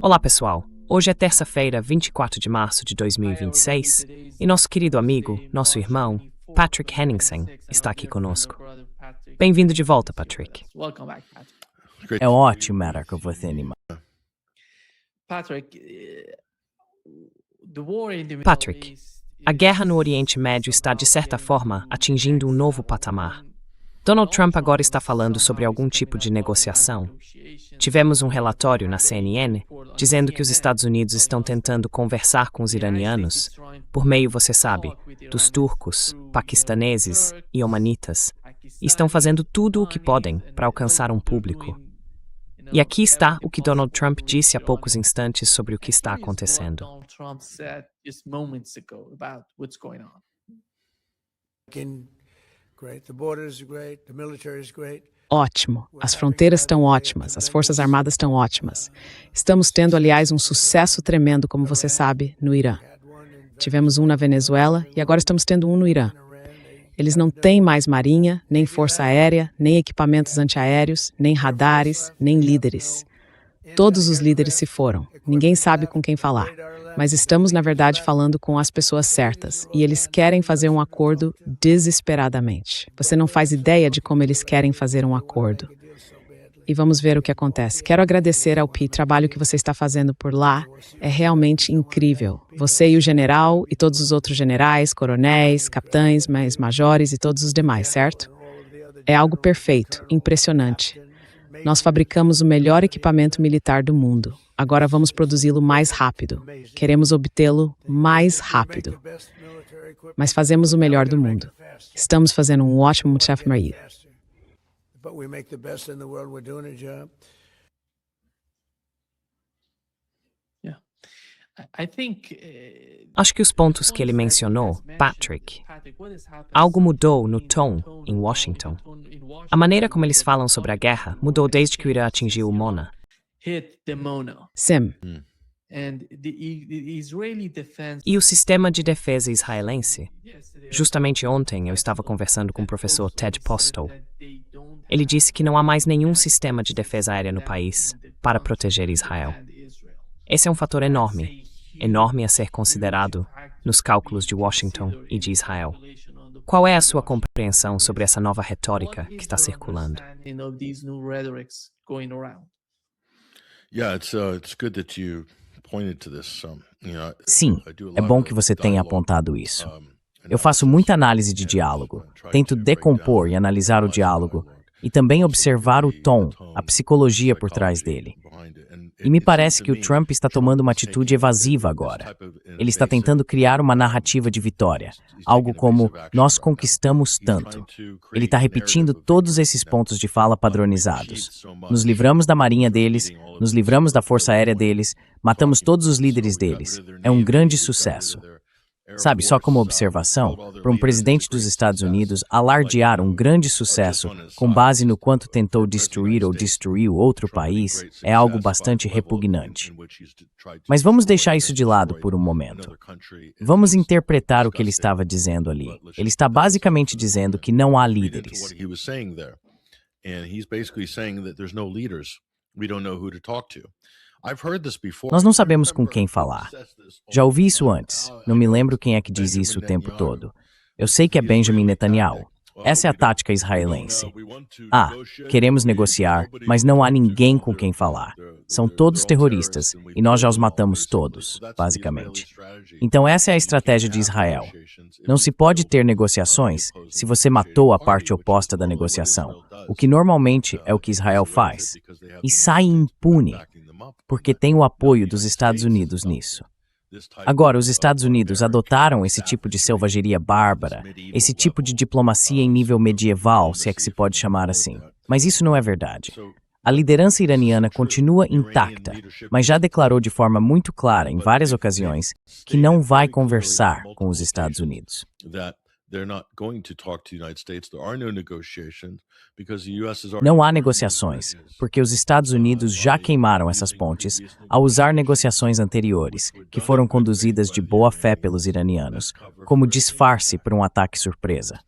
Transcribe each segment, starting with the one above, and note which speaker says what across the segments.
Speaker 1: Olá, pessoal. Hoje é terça-feira, 24 de março de 2026, e nosso querido amigo, nosso irmão, Patrick Henningsen, está aqui conosco. Bem-vindo de volta, Patrick.
Speaker 2: É ótimo estar com você, irmão.
Speaker 1: Patrick, a guerra no Oriente Médio está, de certa forma, atingindo um novo patamar. Donald Trump agora está falando sobre algum tipo de negociação. Tivemos um relatório na CNN dizendo que os Estados Unidos estão tentando conversar com os iranianos, por meio, você sabe, dos turcos, paquistaneses e omanitas, e estão fazendo tudo o que podem para alcançar um público. E aqui está o que Donald Trump disse há poucos instantes sobre o que está acontecendo.
Speaker 3: Ótimo. As fronteiras estão ótimas, as Forças Armadas estão ótimas. Estamos tendo, aliás, um sucesso tremendo, como você sabe, no Irã. Tivemos um na Venezuela e agora estamos tendo um no Irã. Eles não têm mais marinha, nem força aérea, nem equipamentos antiaéreos, nem radares, nem líderes. Todos os líderes se foram. Ninguém sabe com quem falar. Mas estamos, na verdade, falando com as pessoas certas. E eles querem fazer um acordo desesperadamente. Você não faz ideia de como eles querem fazer um acordo. E vamos ver o que acontece. Quero agradecer ao Pi. O trabalho que você está fazendo por lá é realmente incrível. Você e o general e todos os outros generais, coronéis, capitães, majores e todos os demais, certo? É algo perfeito, impressionante. Nós fabricamos o melhor equipamento militar do mundo. Agora vamos produzi-lo mais rápido. Queremos obtê-lo mais rápido. Mas fazemos o melhor do mundo. Estamos fazendo um ótimo chefe marido.
Speaker 1: Acho que os pontos que ele mencionou, Patrick, algo mudou no tom em Washington. A maneira como eles falam sobre a guerra mudou desde que o Irã atingiu o Mona.
Speaker 3: Sim.
Speaker 1: E o sistema de defesa israelense? Justamente ontem eu estava conversando com o professor Ted Postel. Ele disse que não há mais nenhum sistema de defesa aérea no país para proteger Israel. Esse é um fator enorme a ser considerado nos cálculos de Washington e de Israel. Qual é a sua compreensão sobre essa nova retórica que está circulando?
Speaker 2: Sim, é bom que você tenha apontado isso. Eu faço muita análise de diálogo, tento decompor e analisar o diálogo, e também observar o tom, a psicologia por trás dele. E me parece que o Trump está tomando uma atitude evasiva agora. Ele está tentando criar uma narrativa de vitória, algo como, nós conquistamos tanto. Ele está repetindo todos esses pontos de fala padronizados. Nos livramos da marinha deles, nos livramos da força aérea deles, matamos todos os líderes deles. É um grande sucesso. Sabe, só como observação, para um presidente dos Estados Unidos alardear um grande sucesso com base no quanto tentou destruir ou destruiu outro país é algo bastante repugnante. Mas vamos deixar isso de lado por um momento. Vamos interpretar o que ele estava dizendo ali. Ele está basicamente dizendo que não há líderes. Nós não sabemos com quem falar. Já ouvi isso antes. Não me lembro quem é que diz isso o tempo todo. Eu sei que é Benjamin Netanyahu. Essa é a tática israelense. Queremos negociar, mas não há ninguém com quem falar. São todos terroristas e nós já os matamos todos, basicamente. Então essa é a estratégia de Israel. Não se pode ter negociações se você matou a parte oposta da negociação, o que normalmente é o que Israel faz. E sai impune, porque tem o apoio dos Estados Unidos nisso. Agora, os Estados Unidos adotaram esse tipo de selvageria bárbara, esse tipo de diplomacia em nível medieval, se é que se pode chamar assim. Mas isso não é verdade. A liderança iraniana continua intacta, mas já declarou de forma muito clara, em várias ocasiões, que não vai conversar com os Estados Unidos. Não há negociações, porque os Estados Unidos já queimaram essas pontes ao usar negociações anteriores, que foram conduzidas de boa fé pelos iranianos, como disfarce para um ataque surpresa.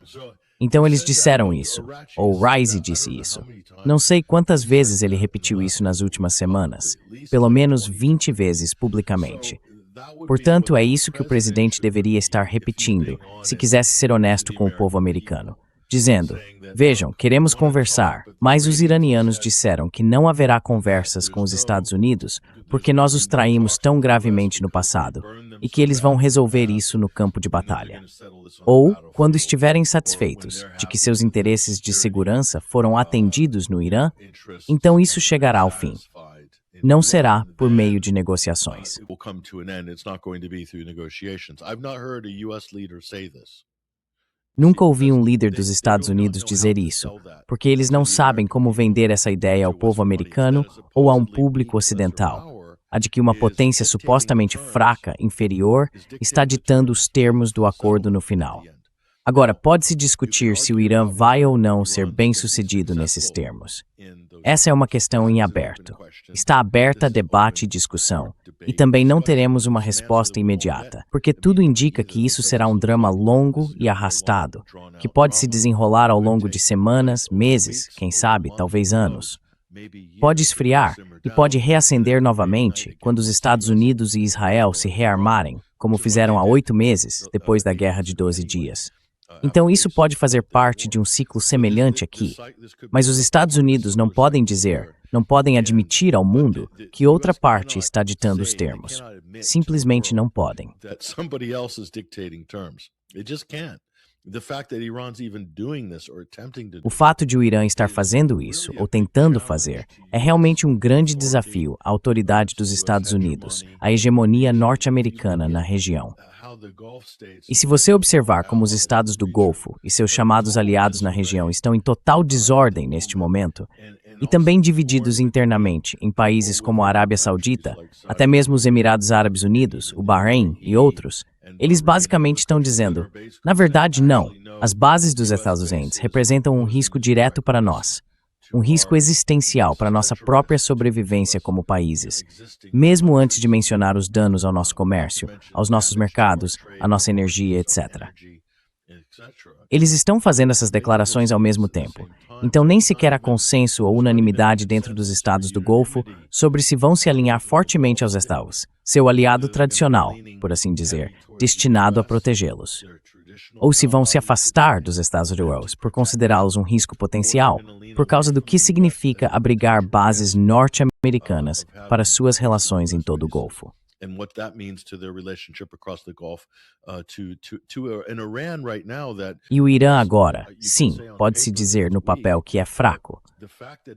Speaker 2: Então eles disseram isso, ou Raisi disse isso. Não sei quantas vezes ele repetiu isso nas últimas semanas, pelo menos 20 vezes publicamente. Portanto, é isso que o presidente deveria estar repetindo, se quisesse ser honesto com o povo americano. Dizendo, vejam, queremos conversar, mas os iranianos disseram que não haverá conversas com os Estados Unidos porque nós os traímos tão gravemente no passado e que eles vão resolver isso no campo de batalha. Ou, quando estiverem satisfeitos de que seus interesses de segurança foram atendidos no Irã, então isso chegará ao fim. Não será por meio de negociações. Nunca ouvi um líder dos Estados Unidos dizer isso, porque eles não sabem como vender essa ideia ao povo americano ou a um público ocidental, a de que uma potência supostamente fraca, inferior, está ditando os termos do acordo no final. Agora, pode-se discutir se o Irã vai ou não ser bem-sucedido nesses termos. Essa é uma questão em aberto. Está aberta a debate e discussão, e também não teremos uma resposta imediata, porque tudo indica que isso será um drama longo e arrastado, que pode se desenrolar ao longo de semanas, meses, quem sabe, talvez anos. Pode esfriar e pode reacender novamente quando os Estados Unidos e Israel se rearmarem, como fizeram há 8 meses, depois da Guerra de 12 Dias. Então isso pode fazer parte de um ciclo semelhante aqui. Mas os Estados Unidos não podem dizer, não podem admitir ao mundo que outra parte está ditando os termos. Simplesmente não podem. O fato de o Irã estar fazendo isso, ou tentando fazer, é realmente um grande desafio à autoridade dos Estados Unidos, à hegemonia norte-americana na região. E se você observar como os estados do Golfo e seus chamados aliados na região estão em total desordem neste momento, e também divididos internamente em países como a Arábia Saudita, até mesmo os Emirados Árabes Unidos, o Bahrein e outros, eles basicamente estão dizendo, na verdade não, as bases dos Estados Unidos representam um risco direto para nós. Um risco existencial para nossa própria sobrevivência como países, mesmo antes de mencionar os danos ao nosso comércio, aos nossos mercados, à nossa energia, etc. Eles estão fazendo essas declarações ao mesmo tempo, então nem sequer há consenso ou unanimidade dentro dos estados do Golfo sobre se vão se alinhar fortemente aos Estados, seu aliado tradicional, por assim dizer, destinado a protegê-los. Ou se vão se afastar dos Estados Unidos por considerá-los um risco potencial, por causa do que significa abrigar bases norte-americanas para suas relações em todo o Golfo. E o Irã agora, sim, pode-se dizer no papel que é fraco.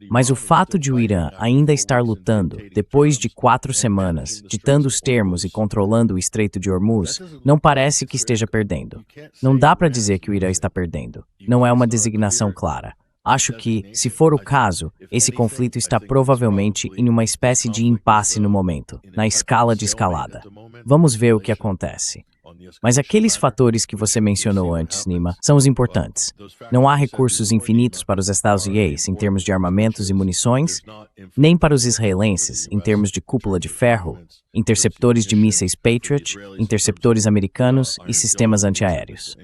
Speaker 2: Mas o fato de o Irã ainda estar lutando, depois de 4 semanas, ditando os termos e controlando o Estreito de Hormuz, não parece que esteja perdendo. Não dá para dizer que o Irã está perdendo. Não é uma designação clara. Acho que, se for o caso, esse conflito está provavelmente em uma espécie de impasse no momento, na escala de escalada. Vamos ver o que acontece. Mas aqueles fatores que você mencionou antes, Nima, são os importantes. Não há recursos infinitos para os Estados Unidos em termos de armamentos e munições, nem para os israelenses em termos de cúpula de ferro, interceptores de mísseis Patriot, interceptores americanos e sistemas antiaéreos.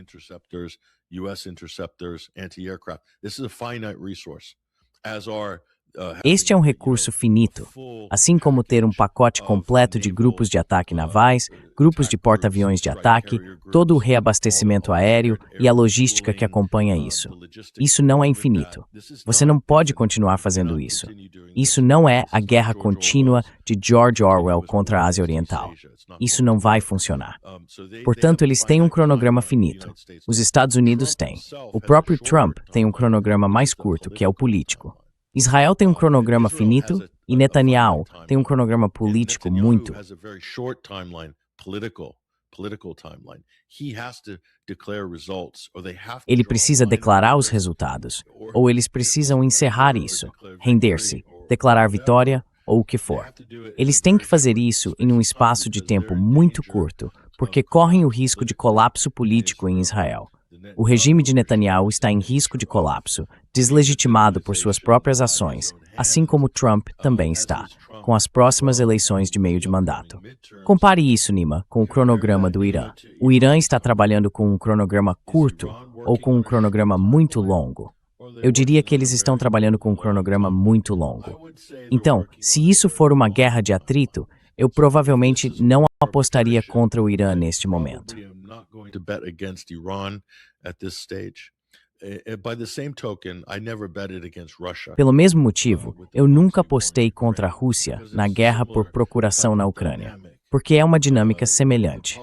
Speaker 2: Este é um recurso finito, assim como ter um pacote completo de grupos de ataque navais, grupos de porta-aviões de ataque, todo o reabastecimento aéreo e a logística que acompanha isso. Isso não é infinito. Você não pode continuar fazendo isso. Isso não é a guerra contínua de George Orwell contra a Ásia Oriental. Isso não vai funcionar. Portanto, eles têm um cronograma finito. Os Estados Unidos têm. O próprio Trump tem um cronograma mais curto, que é o político. Israel tem um cronograma finito e Netanyahu tem um cronograma político muito. Ele precisa declarar os resultados, ou eles precisam encerrar isso, render-se, declarar vitória ou o que for. Eles têm que fazer isso em um espaço de tempo muito curto, porque correm o risco de colapso político em Israel. O regime de Netanyahu está em risco de colapso, deslegitimado por suas próprias ações, assim como Trump também está, com as próximas eleições de meio de mandato. Compare isso, Nima, com o cronograma do Irã. O Irã está trabalhando com um cronograma curto, ou com um cronograma muito longo? Eu diria que eles estão trabalhando com um cronograma muito longo. Então, se isso for uma guerra de atrito, eu provavelmente não apostaria contra o Irã neste momento. Pelo mesmo motivo, eu nunca apostei contra a Rússia na guerra por procuração na Ucrânia, porque é uma dinâmica semelhante.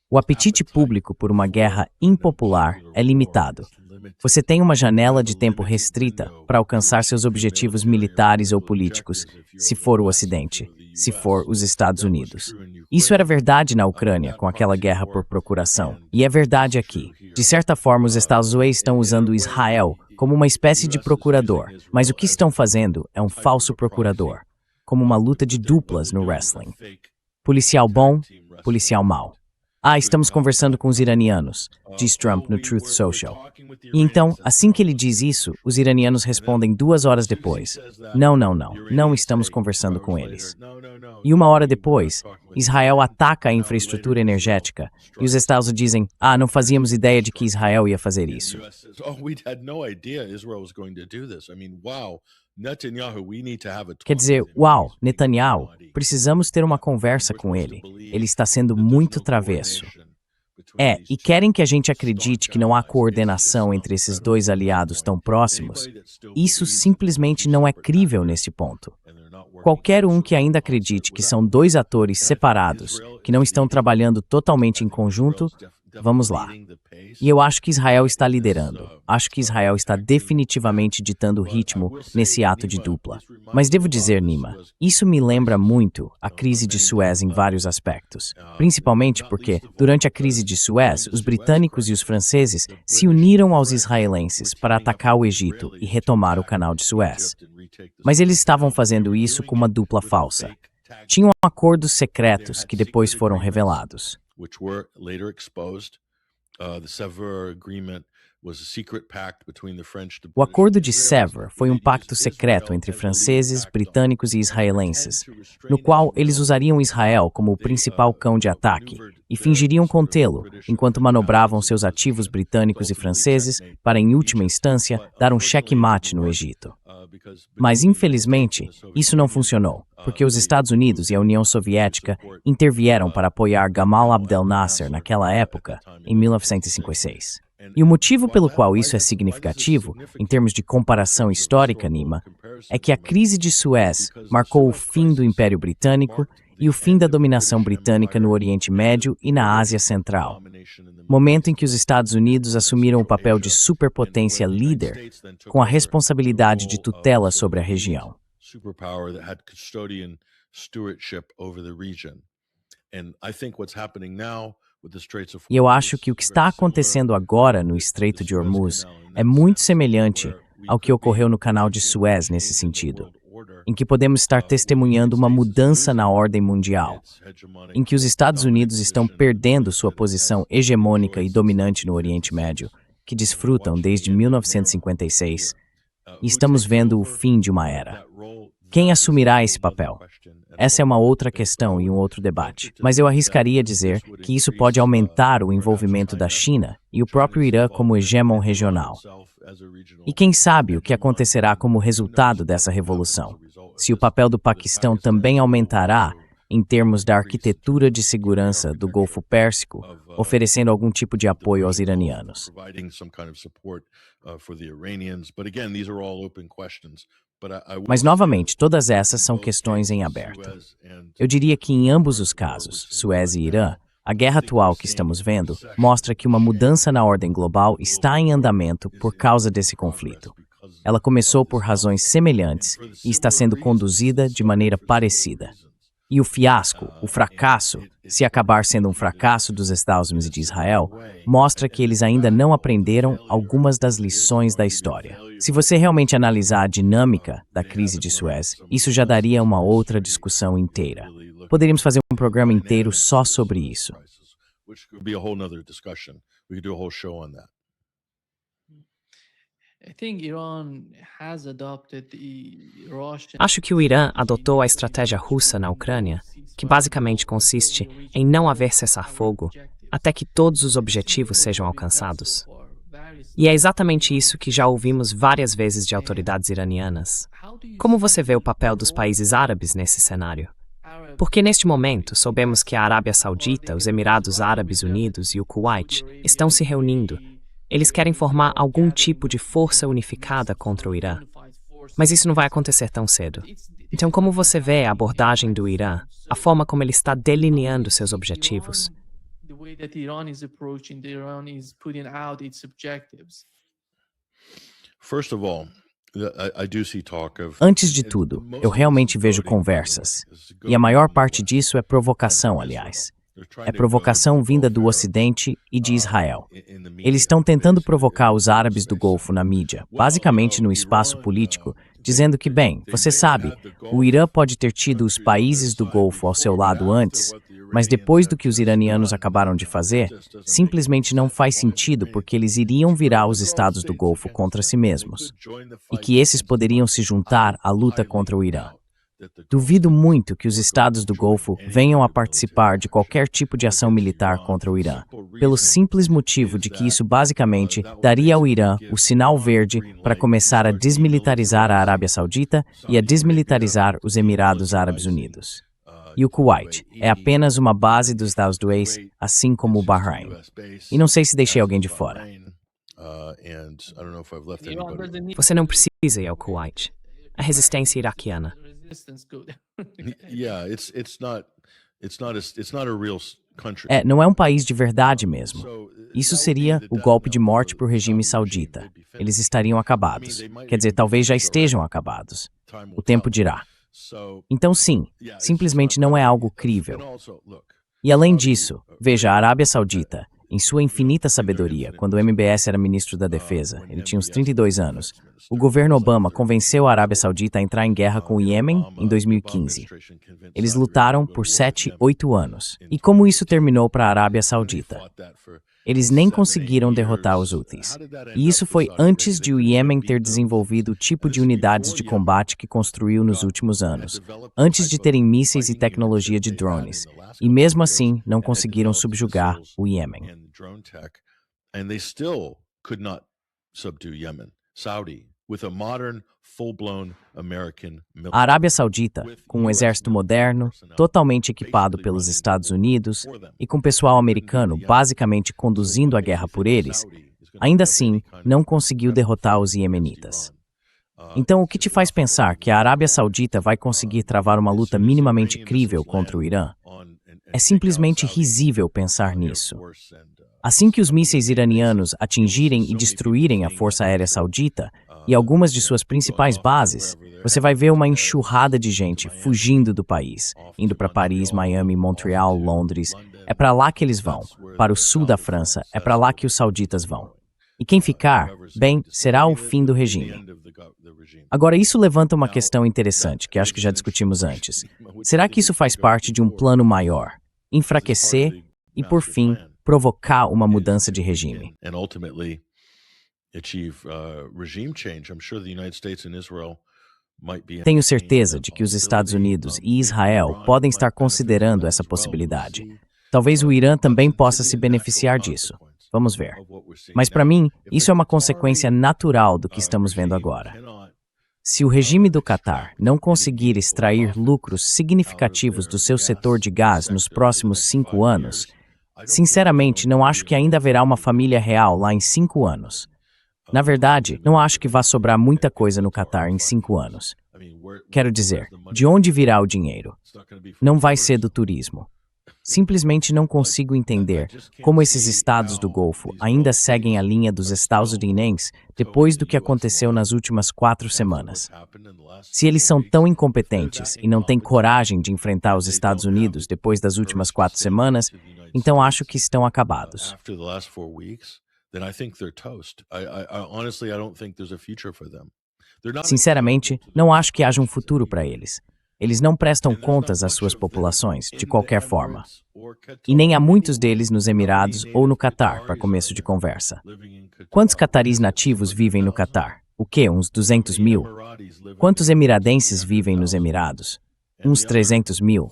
Speaker 2: O apetite público por uma guerra impopular é limitado. Você tem uma janela de tempo restrita para alcançar seus objetivos militares ou políticos, se for o Ocidente, se for os Estados Unidos. Isso era verdade na Ucrânia, com aquela guerra por procuração, e é verdade aqui. De certa forma, os Estados Unidos estão usando Israel como uma espécie de procurador, mas o que estão fazendo é um falso procurador, como uma luta de duplas no wrestling. Policial bom, policial mau. Estamos conversando com os iranianos, diz Trump no Truth Social. E então, assim que ele diz isso, os iranianos respondem 2 horas depois: não estamos conversando com eles. E 1 hora depois, Israel ataca a infraestrutura energética e os Estados Unidos dizem: não fazíamos ideia de que Israel ia fazer isso. Quer dizer, Netanyahu, precisamos ter uma conversa com ele. Ele está sendo muito travesso. E querem que a gente acredite que não há coordenação entre esses dois aliados tão próximos? Isso simplesmente não é crível nesse ponto. Qualquer um que ainda acredite que são 2 atores separados, que não estão trabalhando totalmente em conjunto, vamos lá. E eu acho que Israel está liderando. Acho que Israel está definitivamente ditando o ritmo nesse ato de dupla. Mas devo dizer, Nima, isso me lembra muito a crise de Suez em vários aspectos. Principalmente porque, durante a crise de Suez, os britânicos e os franceses se uniram aos israelenses para atacar o Egito e retomar o canal de Suez. Mas eles estavam fazendo isso com uma dupla falsa. Tinham acordos secretos que depois foram revelados. O Acordo de Sèvres foi um pacto secreto entre franceses, britânicos e israelenses, no qual eles usariam Israel como o principal cão de ataque e fingiriam contê-lo, enquanto manobravam seus ativos britânicos e franceses para, em última instância, dar um checkmate no Egito. Mas, infelizmente, isso não funcionou, porque os Estados Unidos e a União Soviética intervieram para apoiar Gamal Abdel Nasser naquela época, em 1956. E o motivo pelo qual isso é significativo, em termos de comparação histórica, Nima, é que a crise de Suez marcou o fim do Império Britânico e o fim da dominação britânica no Oriente Médio e na Ásia Central. Momento em que os Estados Unidos assumiram o papel de superpotência líder, com a responsabilidade de tutela sobre a região. E eu acho que o que está acontecendo agora no Estreito de Hormuz é muito semelhante ao que ocorreu no Canal de Suez nesse sentido, em que podemos estar testemunhando uma mudança na ordem mundial, em que os Estados Unidos estão perdendo sua posição hegemônica e dominante no Oriente Médio, que desfrutam desde 1956, e estamos vendo o fim de uma era. Quem assumirá esse papel? Essa é uma outra questão e um outro debate, mas eu arriscaria dizer que isso pode aumentar o envolvimento da China e o próprio Irã como hegemon regional. E quem sabe o que acontecerá como resultado dessa revolução? Se o papel do Paquistão também aumentará em termos da arquitetura de segurança do Golfo Pérsico, oferecendo algum tipo de apoio aos iranianos. Mas, novamente, todas essas são questões em aberto. Eu diria que em ambos os casos, Suez e Irã, a guerra atual que estamos vendo mostra que uma mudança na ordem global está em andamento por causa desse conflito. Ela começou por razões semelhantes e está sendo conduzida de maneira parecida. E o fiasco, o fracasso, se acabar sendo um fracasso dos Estados Unidos e de Israel, mostra que eles ainda não aprenderam algumas das lições da história. Se você realmente analisar a dinâmica da crise de Suez, isso já daria uma outra discussão inteira. Poderíamos fazer um programa inteiro só sobre isso.
Speaker 1: Acho que o Irã adotou a estratégia russa na Ucrânia, que basicamente consiste em não haver cessar-fogo até que todos os objetivos sejam alcançados. E é exatamente isso que já ouvimos várias vezes de autoridades iranianas. Como você vê o papel dos países árabes nesse cenário? Porque neste momento soubemos que a Arábia Saudita, os Emirados Árabes Unidos e o Kuwait estão se reunindo. Eles querem formar algum tipo de força unificada contra o Irã. Mas isso não vai acontecer tão cedo. Então, como você vê a abordagem do Irã, a forma como ele está delineando seus objetivos?
Speaker 2: Antes de tudo, eu realmente vejo conversas. E a maior parte disso é provocação, aliás. É provocação vinda do Ocidente e de Israel. Eles estão tentando provocar os árabes do Golfo na mídia, basicamente no espaço político, dizendo que, bem, você sabe, o Irã pode ter tido os países do Golfo ao seu lado antes, mas depois do que os iranianos acabaram de fazer, simplesmente não faz sentido porque eles iriam virar os estados do Golfo contra si mesmos, e que esses poderiam se juntar à luta contra o Irã. Duvido muito que os estados do Golfo venham a participar de qualquer tipo de ação militar contra o Irã, pelo simples motivo de que isso basicamente daria ao Irã o sinal verde para começar a desmilitarizar a Arábia Saudita e a desmilitarizar os Emirados Árabes Unidos. E o Kuwait é apenas uma base dos dados do ex, assim como o Bahrein. E não sei se deixei alguém de fora.
Speaker 1: Você não precisa ir ao Kuwait. A resistência iraquiana.
Speaker 2: Não é um país de verdade mesmo. Isso seria o golpe de morte para o regime saudita. Eles estariam acabados. Quer dizer, talvez já estejam acabados. O tempo dirá. Então sim, simplesmente não é algo crível. E além disso, veja, a Arábia Saudita, em sua infinita sabedoria, quando o MBS era ministro da Defesa, ele tinha uns 32 anos, o governo Obama convenceu a Arábia Saudita a entrar em guerra com o Iêmen em 2015. Eles lutaram por 7, 8 anos. E como isso terminou para a Arábia Saudita? Eles nem conseguiram derrotar os Houthis. E isso foi antes de o Iêmen ter desenvolvido o tipo de unidades de combate que construiu nos últimos anos, antes de terem mísseis e tecnologia de drones. E mesmo assim, não conseguiram subjugar o Iêmen. A Arábia Saudita, com um exército moderno, totalmente equipado pelos Estados Unidos e com pessoal americano basicamente conduzindo a guerra por eles, ainda assim não conseguiu derrotar os iemenitas. Então, o que te faz pensar que a Arábia Saudita vai conseguir travar uma luta minimamente crível contra o Irã? É simplesmente risível pensar nisso. Assim que os mísseis iranianos atingirem e destruírem a Força Aérea Saudita e algumas de suas principais bases, você vai ver uma enxurrada de gente fugindo do país, indo para Paris, Miami, Montreal, Londres. É para lá que eles vão. Para o sul da França, é para lá que os sauditas vão. E quem ficar, bem, será o fim do regime. Agora, isso levanta uma questão interessante, que acho que já discutimos antes. Será que isso faz parte de um plano maior? Enfraquecer e, por fim, provocar uma mudança de regime. Tenho certeza de que os Estados Unidos e Israel podem estar considerando essa possibilidade. Talvez o Irã também possa se beneficiar disso. Vamos ver. Mas para mim, isso é uma consequência natural do que estamos vendo agora. Se o regime do Catar não conseguir extrair lucros significativos do seu setor de gás nos próximos 5 anos, sinceramente, não acho que ainda haverá uma família real lá em 5 anos. Na verdade, não acho que vá sobrar muita coisa no Catar em 5 anos. Quero dizer, de onde virá o dinheiro? Não vai ser do turismo. Simplesmente não consigo entender como esses estados do Golfo ainda seguem a linha dos estadunidenses depois do que aconteceu nas últimas 4 semanas. Se eles são tão incompetentes e não têm coragem de enfrentar os Estados Unidos depois das últimas 4 semanas, então acho que estão acabados. Sinceramente, não acho que haja um futuro para eles. Eles não prestam contas às suas populações, de qualquer forma. E nem há muitos deles nos Emirados ou no Catar, para começo de conversa. Quantos cataris nativos vivem no Catar? O quê? Uns 200 mil? Quantos emiradenses vivem nos Emirados? uns 300 mil.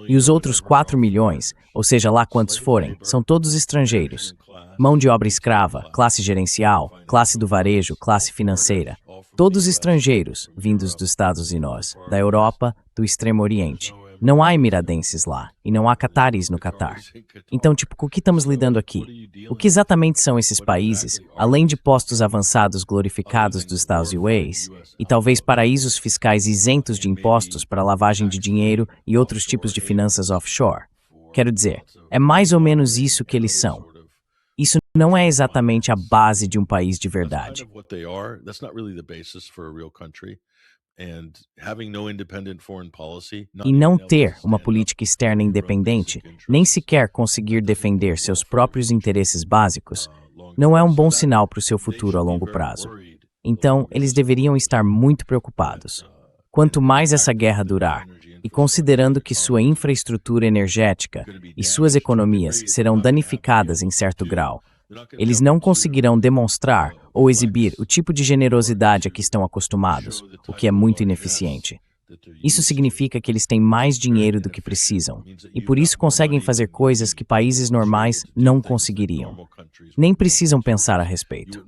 Speaker 2: E os outros 4 milhões, ou seja lá quantos forem, são todos estrangeiros. Mão de obra escrava, classe gerencial, classe do varejo, classe financeira. Todos estrangeiros, vindos dos Estados Unidos, da Europa, do Extremo Oriente. Não há emiradenses lá, e não há cataris no Catar. Então, com o que estamos lidando aqui? O que exatamente são esses países, além de postos avançados glorificados dos Estados Unidos, e talvez paraísos fiscais isentos de impostos para lavagem de dinheiro e outros tipos de finanças offshore? Quero dizer, é mais ou menos isso que eles são. Isso não é exatamente a base de um país de verdade. E não ter uma política externa independente, nem sequer conseguir defender seus próprios interesses básicos, não é um bom sinal para o seu futuro a longo prazo. Então, eles deveriam estar muito preocupados. Quanto mais essa guerra durar, e considerando que sua infraestrutura energética e suas economias serão danificadas em certo grau, eles não conseguirão demonstrar ou exibir o tipo de generosidade a que estão acostumados, o que é muito ineficiente. Isso significa que eles têm mais dinheiro do que precisam, e por isso conseguem fazer coisas que países normais não conseguiriam. Nem precisam pensar a respeito.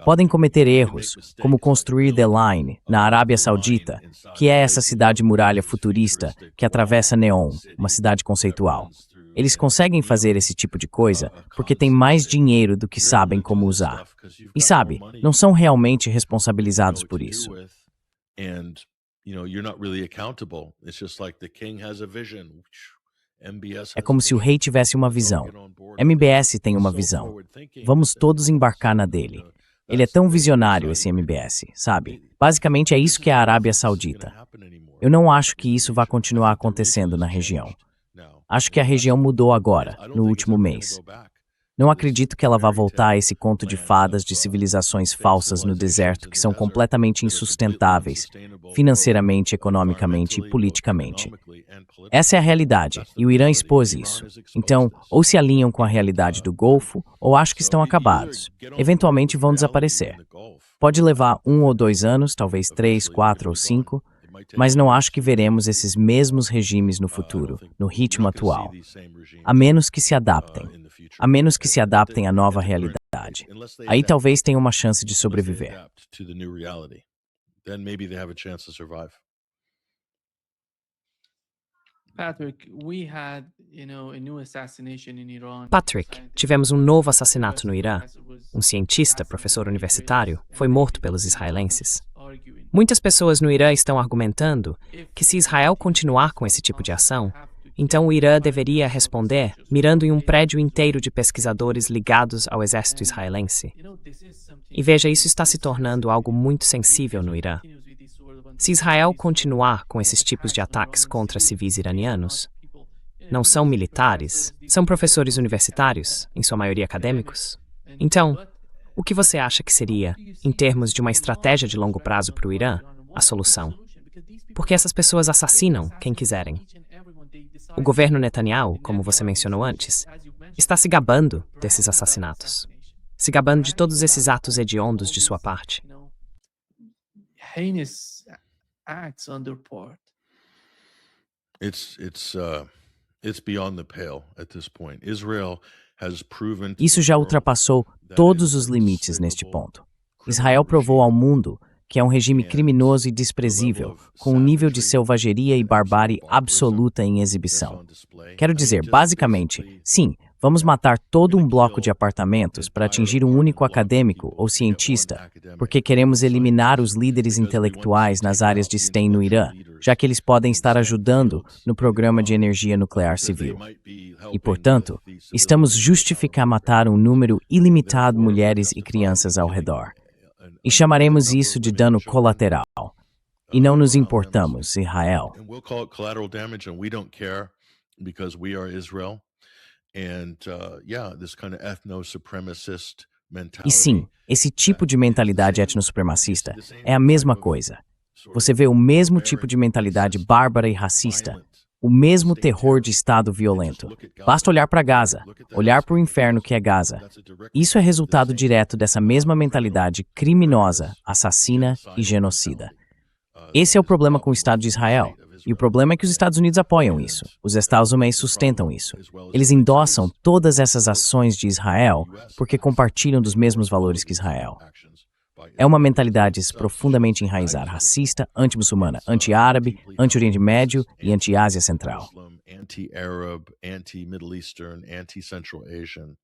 Speaker 2: Podem cometer erros, como construir The Line, na Arábia Saudita, que é essa cidade muralha futurista que atravessa Neom, uma cidade conceitual. Eles conseguem fazer esse tipo de coisa porque têm mais dinheiro do que sabem como usar. E não são realmente responsabilizados por isso. É como se o rei tivesse uma visão. MBS tem uma visão. Vamos todos embarcar na dele. Ele é tão visionário, esse MBS, sabe? Basicamente é isso que é a Arábia Saudita. Eu não acho que isso vá continuar acontecendo na região. Acho que a região mudou agora, no último mês. Não acredito que ela vá voltar a esse conto de fadas de civilizações falsas no deserto que são completamente insustentáveis, financeiramente, economicamente e politicamente. Essa é a realidade, e o Irã expôs isso. Então, ou se alinham com a realidade do Golfo, ou acho que estão acabados. Eventualmente vão desaparecer. Pode levar 1 ou 2 anos, talvez 3, 4 ou 5, mas não acho que veremos esses mesmos regimes no futuro, no ritmo atual. A menos que se adaptem. A menos que se adaptem à nova realidade. Aí talvez tenham uma chance de sobreviver.
Speaker 1: Patrick, tivemos um novo assassinato no Irã. Um cientista, professor universitário, foi morto pelos israelenses. Muitas pessoas no Irã estão argumentando que se Israel continuar com esse tipo de ação, então o Irã deveria responder mirando em um prédio inteiro de pesquisadores ligados ao exército israelense. E veja, isso está se tornando algo muito sensível no Irã. Se Israel continuar com esses tipos de ataques contra civis iranianos, não são militares, são professores universitários, em sua maioria acadêmicos. Então, o que você acha que seria, em termos de uma estratégia de longo prazo para o Irã, a solução? Porque essas pessoas assassinam quem quiserem. O governo Netanyahu, como você mencionou antes, está se gabando desses assassinatos. Se gabando de todos esses atos hediondos de sua parte.
Speaker 2: Isso já ultrapassou todos os limites neste ponto. Israel provou ao mundo que é um regime criminoso e desprezível, com um nível de selvageria e barbárie absoluta em exibição. Quero dizer, basicamente, sim, vamos matar todo um bloco de apartamentos para atingir um único acadêmico ou cientista, porque queremos eliminar os líderes intelectuais nas áreas de STEM no Irã, já que eles podem estar ajudando no programa de energia nuclear civil. E, portanto, estamos justificando matar um número ilimitado de mulheres e crianças ao redor. E chamaremos isso de dano colateral. E não nos importamos, Israel. E sim, esse tipo de mentalidade etnossupremacista é a mesma coisa. Você vê o mesmo tipo de mentalidade bárbara e racista, o mesmo terror de Estado violento. Basta olhar para Gaza, olhar para o inferno que é Gaza. Isso é resultado direto dessa mesma mentalidade criminosa, assassina e genocida. Esse é o problema com o Estado de Israel. E o problema é que os Estados Unidos apoiam isso. Os Estados Unidos sustentam isso. Eles endossam todas essas ações de Israel porque compartilham dos mesmos valores que Israel. É uma mentalidade profundamente enraizada, racista, anti-muçulmana, anti-árabe, anti-Oriente Médio e anti-Ásia Central.
Speaker 4: Anti-Arab, anti-Middle Eastern, anti-Central Asian.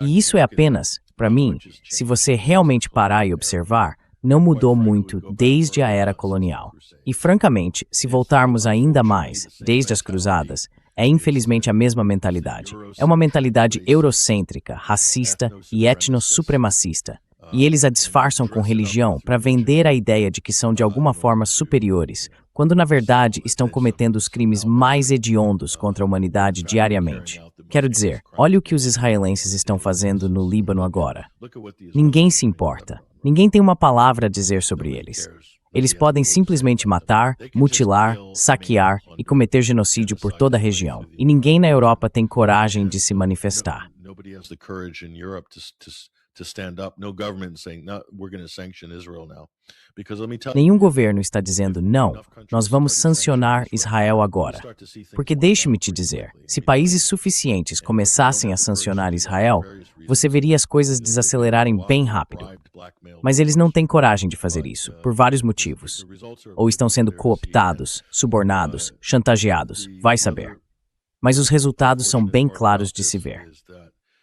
Speaker 2: E isso é apenas, para mim, se você realmente parar e observar, não mudou muito desde a era colonial. E, francamente, se voltarmos ainda mais, desde as cruzadas, é infelizmente a mesma mentalidade. É uma mentalidade eurocêntrica, racista e etno-supremacista. E eles a disfarçam com religião para vender a ideia de que são de alguma forma superiores, quando na verdade estão cometendo os crimes mais hediondos contra a humanidade diariamente. Quero dizer, olha o que os israelenses estão fazendo no Líbano agora. Ninguém se importa. Ninguém tem uma palavra a dizer sobre eles. Eles podem simplesmente matar, mutilar, saquear e cometer genocídio por toda a região. E ninguém na Europa tem coragem de se manifestar. Nenhum governo está dizendo, não, nós vamos sancionar Israel agora. Porque deixe-me te dizer, se países suficientes começassem a sancionar Israel, você veria as coisas desacelerarem bem rápido. Mas eles não têm coragem de fazer isso, por vários motivos. Ou estão sendo cooptados, subornados, chantageados, vai saber. Mas os resultados são bem claros de se ver.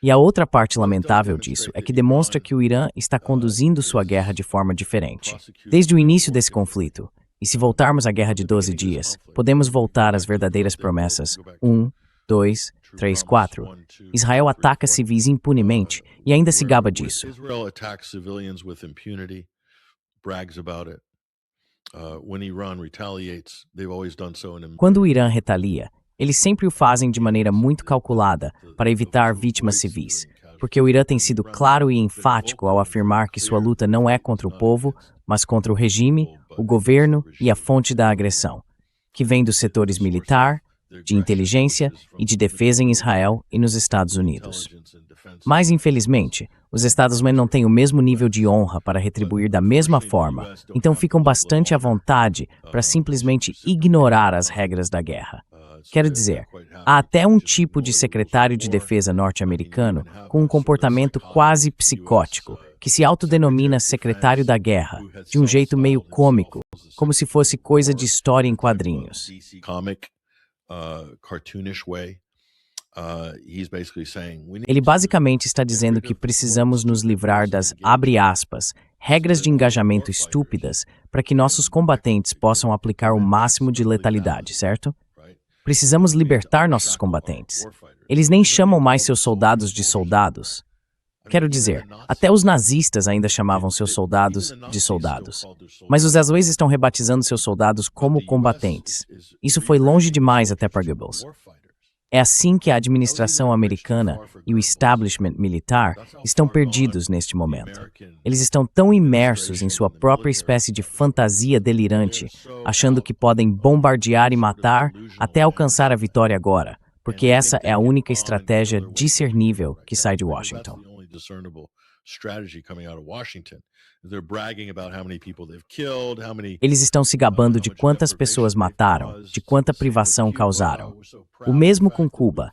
Speaker 2: E a outra parte lamentável disso é que demonstra que o Irã está conduzindo sua guerra de forma diferente. Desde o início desse conflito, e se voltarmos à guerra de 12 dias, podemos voltar às verdadeiras promessas 1, 2, 3, 4. Israel ataca civis impunemente e ainda se gaba disso. Quando o Irã retalia, eles sempre o fazem de maneira muito calculada para evitar vítimas civis, porque o Irã tem sido claro e enfático ao afirmar que sua luta não é contra o povo, mas contra o regime, o governo e a fonte da agressão, que vem dos setores militar, de inteligência e de defesa em Israel e nos Estados Unidos. Mas, infelizmente, os Estados Unidos não têm o mesmo nível de honra para retribuir da mesma forma, então ficam bastante à vontade para simplesmente ignorar as regras da guerra. Quero dizer, há até um tipo de secretário de defesa norte-americano com um comportamento quase psicótico, que se autodenomina secretário da guerra, de um jeito meio cômico, como se fosse coisa de história em quadrinhos. Ele basicamente está dizendo que precisamos nos livrar das, abre aspas, regras de engajamento estúpidas para que nossos combatentes possam aplicar o máximo de letalidade, certo? Precisamos libertar nossos combatentes. Eles nem chamam mais seus soldados de soldados. Quero dizer, até os nazistas ainda chamavam seus soldados de soldados. Mas os azuis estão rebatizando seus soldados como combatentes. Isso foi longe demais até para Goebbels. É assim que a administração americana e o establishment militar estão perdidos neste momento. Eles estão tão imersos em sua própria espécie de fantasia delirante, achando que podem bombardear e matar até alcançar a vitória agora, porque essa é a única estratégia discernível que sai de Washington. Eles estão se gabando de quantas pessoas mataram, de quanta privação causaram. O mesmo com Cuba.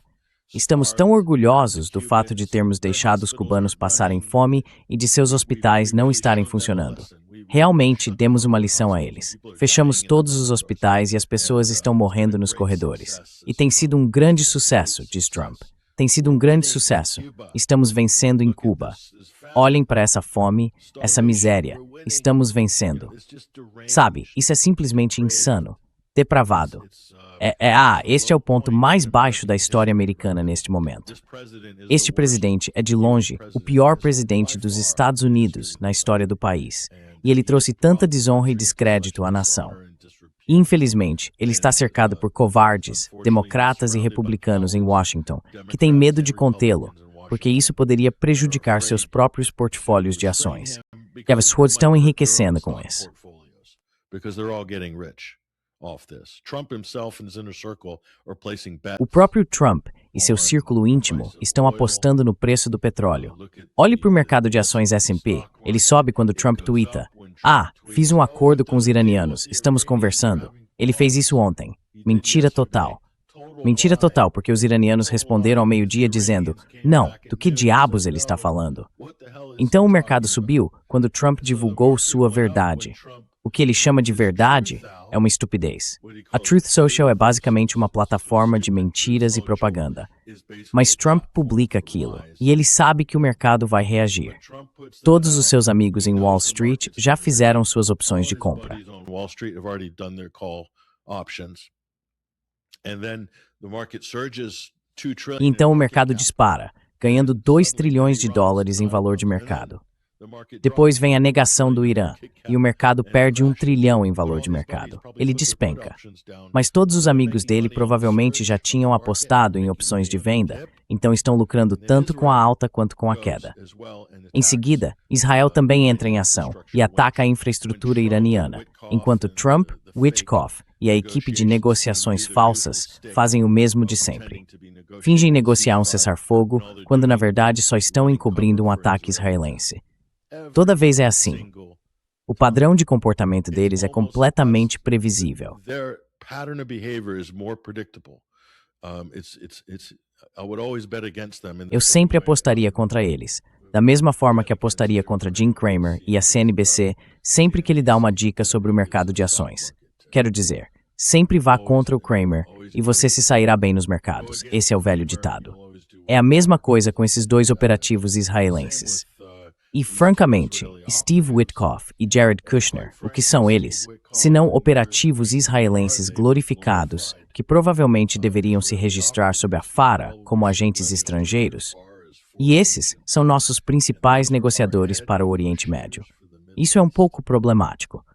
Speaker 2: Estamos tão orgulhosos do fato de termos deixado os cubanos passarem fome e de seus hospitais não estarem funcionando. Realmente demos uma lição a eles. Fechamos todos os hospitais e as pessoas estão morrendo nos corredores. E tem sido um grande sucesso, diz Trump. Tem sido um grande sucesso. Estamos vencendo em Cuba. Olhem para essa fome, essa miséria. Estamos vencendo. Sabe, isso é simplesmente insano. Depravado. Este é o ponto mais baixo da história americana neste momento. Este presidente é, de longe, o pior presidente dos Estados Unidos na história do país. E ele trouxe tanta desonra e descrédito à nação. Infelizmente, ele está cercado por covardes, democratas e republicanos em Washington, que têm medo de contê-lo, porque isso poderia prejudicar seus próprios portfólios de ações. E as pessoas estão enriquecendo com isso. O próprio Trump e seu círculo íntimo estão apostando no preço do petróleo. Olhe para o mercado de ações S&P. Ele sobe quando Trump tuita. Fiz um acordo com os iranianos, estamos conversando. Ele fez isso ontem. Mentira total. Mentira total, porque os iranianos responderam ao meio-dia dizendo, não, do que diabos ele está falando? Então o mercado subiu quando Trump divulgou sua verdade. O que ele chama de verdade é uma estupidez. A Truth Social é basicamente uma plataforma de mentiras e propaganda. Mas Trump publica aquilo, e ele sabe que o mercado vai reagir. Todos os seus amigos em Wall Street já fizeram suas opções de compra. E então o mercado dispara, ganhando 2 trilhões de dólares em valor de mercado. Depois vem a negação do Irã, e o mercado perde 1 trilhão em valor de mercado. Ele despenca. Mas todos os amigos dele provavelmente já tinham apostado em opções de venda, então estão lucrando tanto com a alta quanto com a queda. Em seguida, Israel também entra em ação e ataca a infraestrutura iraniana, enquanto Trump, Witkoff e a equipe de negociações falsas fazem o mesmo de sempre. Fingem negociar um cessar-fogo, quando na verdade só estão encobrindo um ataque israelense. Toda vez é assim. O padrão de comportamento deles é completamente previsível. Eu sempre apostaria contra eles, da mesma forma que apostaria contra Jim Cramer e a CNBC sempre que ele dá uma dica sobre o mercado de ações. Quero dizer, sempre vá contra o Cramer e você se sairá bem nos mercados. Esse é o velho ditado. É a mesma coisa com esses 2 operativos israelenses. E, francamente, Steve Witkoff e Jared Kushner, o que são eles, se não operativos israelenses glorificados, que provavelmente deveriam se registrar sob a FARA como agentes estrangeiros? E esses são nossos principais negociadores para o Oriente Médio. Isso é um pouco problemático.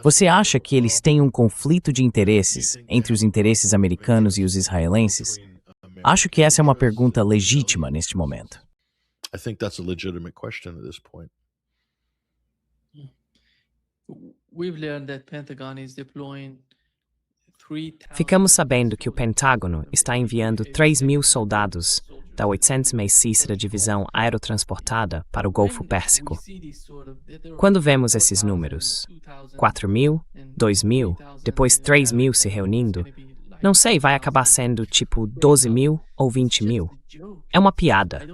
Speaker 2: Você acha que eles têm um conflito de interesses entre os interesses americanos e os israelenses? Acho que essa é uma pergunta legítima neste momento.
Speaker 4: I think that's a legitimate question at this point.
Speaker 5: We've learned that Pentagon is deploying 3,000.
Speaker 1: Ficamos sabendo que o Pentágono está enviando 3.000 soldados da 806ª Divisão Aerotransportada para o Golfo Pérsico. Quando vemos esses números, 4.000, 2.000, depois 3.000 se reunindo, não sei, vai acabar sendo tipo 12.000 ou 20.000. É uma piada.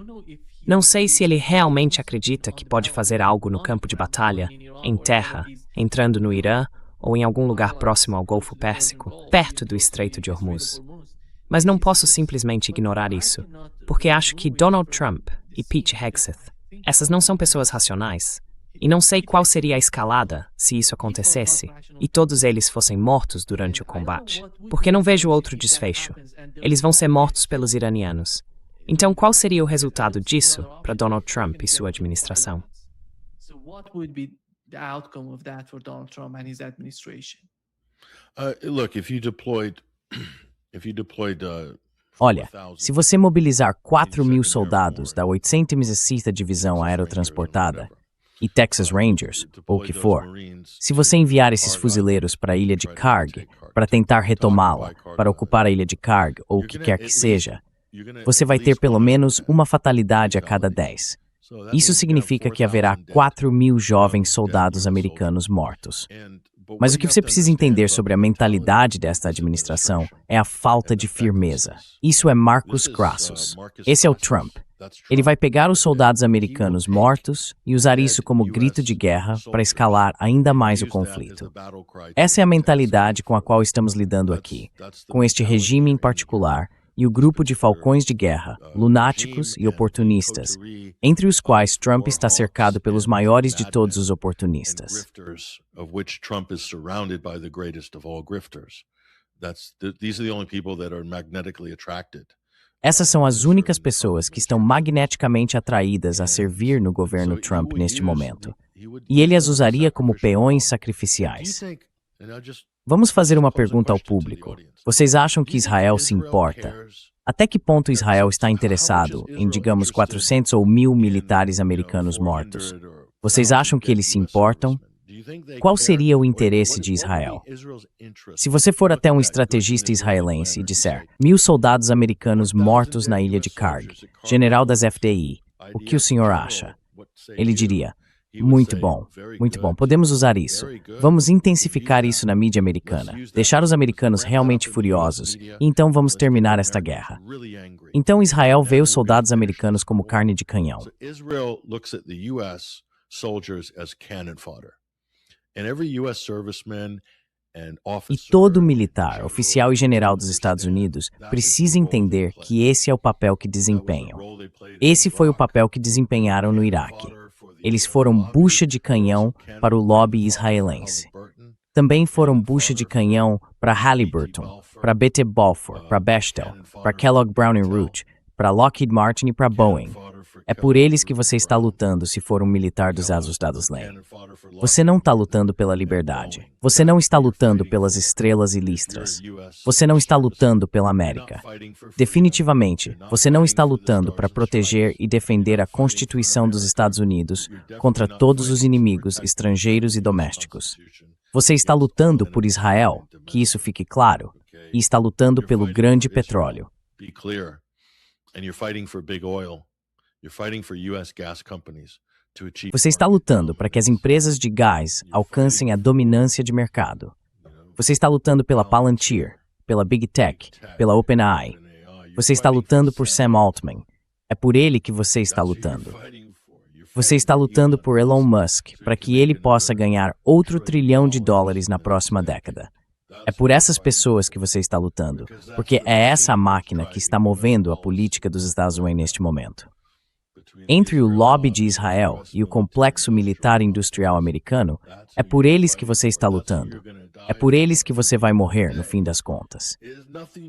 Speaker 1: Não sei se ele realmente acredita que pode fazer algo no campo de batalha, em terra, entrando no Irã ou em algum lugar próximo ao Golfo Pérsico, perto do Estreito de Hormuz. Mas não posso simplesmente ignorar isso, porque acho que Donald Trump e Pete Hegseth, essas não são pessoas racionais. E não sei qual seria a escalada se isso acontecesse e todos eles fossem mortos durante o combate, porque não vejo outro desfecho. Eles vão ser mortos pelos iranianos. Então, qual seria o resultado disso para Donald Trump e sua administração?
Speaker 2: Olha, se você mobilizar 4.000 soldados da 806ª Divisão Aerotransportada e Texas Rangers, ou o que for, se você enviar esses fuzileiros para a ilha de Karg, para tentar retomá-la, para ocupar a ilha de Karg, ou o que quer que seja, você vai ter pelo menos uma fatalidade a cada 10. Isso significa que haverá 4.000 jovens soldados americanos mortos. Mas o que você precisa entender sobre a mentalidade desta administração é a falta de firmeza. Isso é Marcus Crassus. Esse é o Trump. Ele vai pegar os soldados americanos mortos e usar isso como grito de guerra para escalar ainda mais o conflito. Essa é a mentalidade com a qual estamos lidando aqui, com este regime em particular, e o grupo de falcões de guerra, lunáticos e oportunistas, entre os quais Trump está cercado pelos maiores de todos os oportunistas. Essas são as únicas pessoas que estão magneticamente atraídas a servir no governo Trump neste momento. E ele as usaria como peões sacrificiais. Vamos fazer uma pergunta ao público. Vocês acham que Israel se importa? Até que ponto Israel está interessado em, digamos, 400 ou 1.000 militares americanos mortos? Vocês acham que eles se importam? Qual seria o interesse de Israel? Se você for até um estrategista israelense e disser 1.000 soldados americanos mortos na ilha de Karg, general das FDI, o que o senhor acha? Ele diria, Muito bom, muito bom. Podemos usar isso. Vamos intensificar isso na mídia americana, deixar os americanos realmente furiosos, e então vamos terminar esta guerra. Então Israel vê os soldados americanos como carne de canhão.
Speaker 4: Israel looks at the US soldiers as cannon fodder. And every US serviceman and
Speaker 2: E
Speaker 4: officer,
Speaker 2: todo militar, oficial e general dos Estados Unidos precisa entender que esse é o papel que desempenham. Esse foi o papel que desempenharam no Iraque. Eles foram bucha de canhão para o lobby israelense. Também foram bucha de canhão para Halliburton, para BT Balfour, para Bechtel, para Kellogg Brown Root, para Lockheed Martin e para Boeing. É por eles que você está lutando se for um militar dos Estados Unidos. Você não está lutando pela liberdade. Você não está lutando pelas estrelas e listras. Você não está lutando pela América. Definitivamente, você não está lutando para proteger e defender a Constituição dos Estados Unidos contra todos os inimigos estrangeiros e domésticos. Você está lutando por Israel, que isso fique claro, e está lutando pelo grande petróleo.
Speaker 4: be clear. And you're fighting for big oil. You're fighting for US gas companies to achieve.
Speaker 2: Você está lutando para que as empresas de gás alcancem a dominância de mercado. Você está lutando pela Palantir, pela Big Tech, pela OpenAI. Você está lutando por Sam Altman. É por ele que você está lutando. Você está lutando por Elon Musk para que ele possa ganhar outro $1 trilhão na próxima década. É por essas pessoas que você está lutando, porque é essa máquina que está movendo a política dos Estados Unidos neste momento. Entre o lobby de Israel e o complexo militar industrial americano, é por eles que você está lutando. É por eles que você vai morrer, no fim das contas.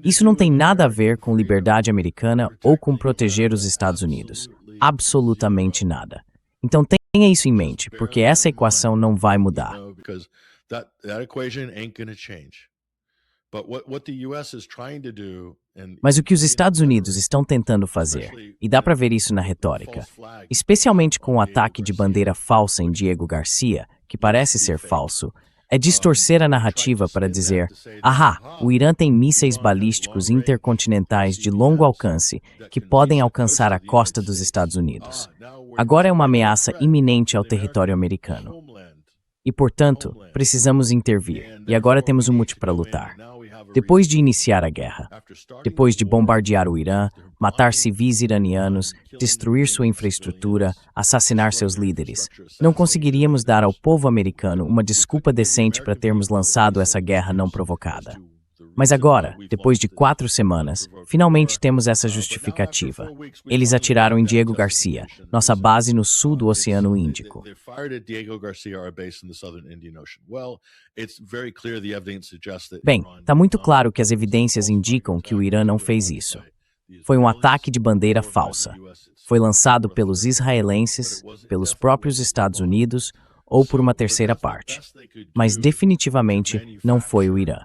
Speaker 2: Isso não tem nada a ver com liberdade americana ou com proteger os Estados Unidos. Absolutamente nada. Então tenha isso em mente, porque essa equação não vai mudar.
Speaker 4: That equation ain't going to change. But what the US is trying to do, and
Speaker 2: Mas o que os Estados Unidos estão tentando fazer, e dá para ver isso na retórica, especialmente com o ataque de bandeira falsa em Diego Garcia, que parece ser falso, é distorcer a narrativa para dizer: "Ahá, o Irã tem mísseis balísticos intercontinentais de longo alcance que podem alcançar a costa dos Estados Unidos. Agora é uma ameaça iminente ao território americano. E, portanto, precisamos intervir. E agora temos um motivo para lutar. Depois de iniciar a guerra, depois de bombardear o Irã, matar civis iranianos, destruir sua infraestrutura, assassinar seus líderes, não conseguiríamos dar ao povo americano uma desculpa decente para termos lançado essa guerra não provocada. Mas agora, depois de 4 semanas, finalmente temos essa justificativa. Eles atiraram em Diego Garcia, nossa base no sul do Oceano Índico.
Speaker 4: they fired at Diego Garcia, our base in the southern Indian Ocean. Well, it's very clear the evidence suggests that
Speaker 2: Bem, está muito claro que as evidências indicam que o Irã não fez isso. Foi um ataque de bandeira falsa. Foi lançado pelos israelenses, pelos próprios Estados Unidos ou por uma terceira parte. Mas definitivamente não foi o Irã.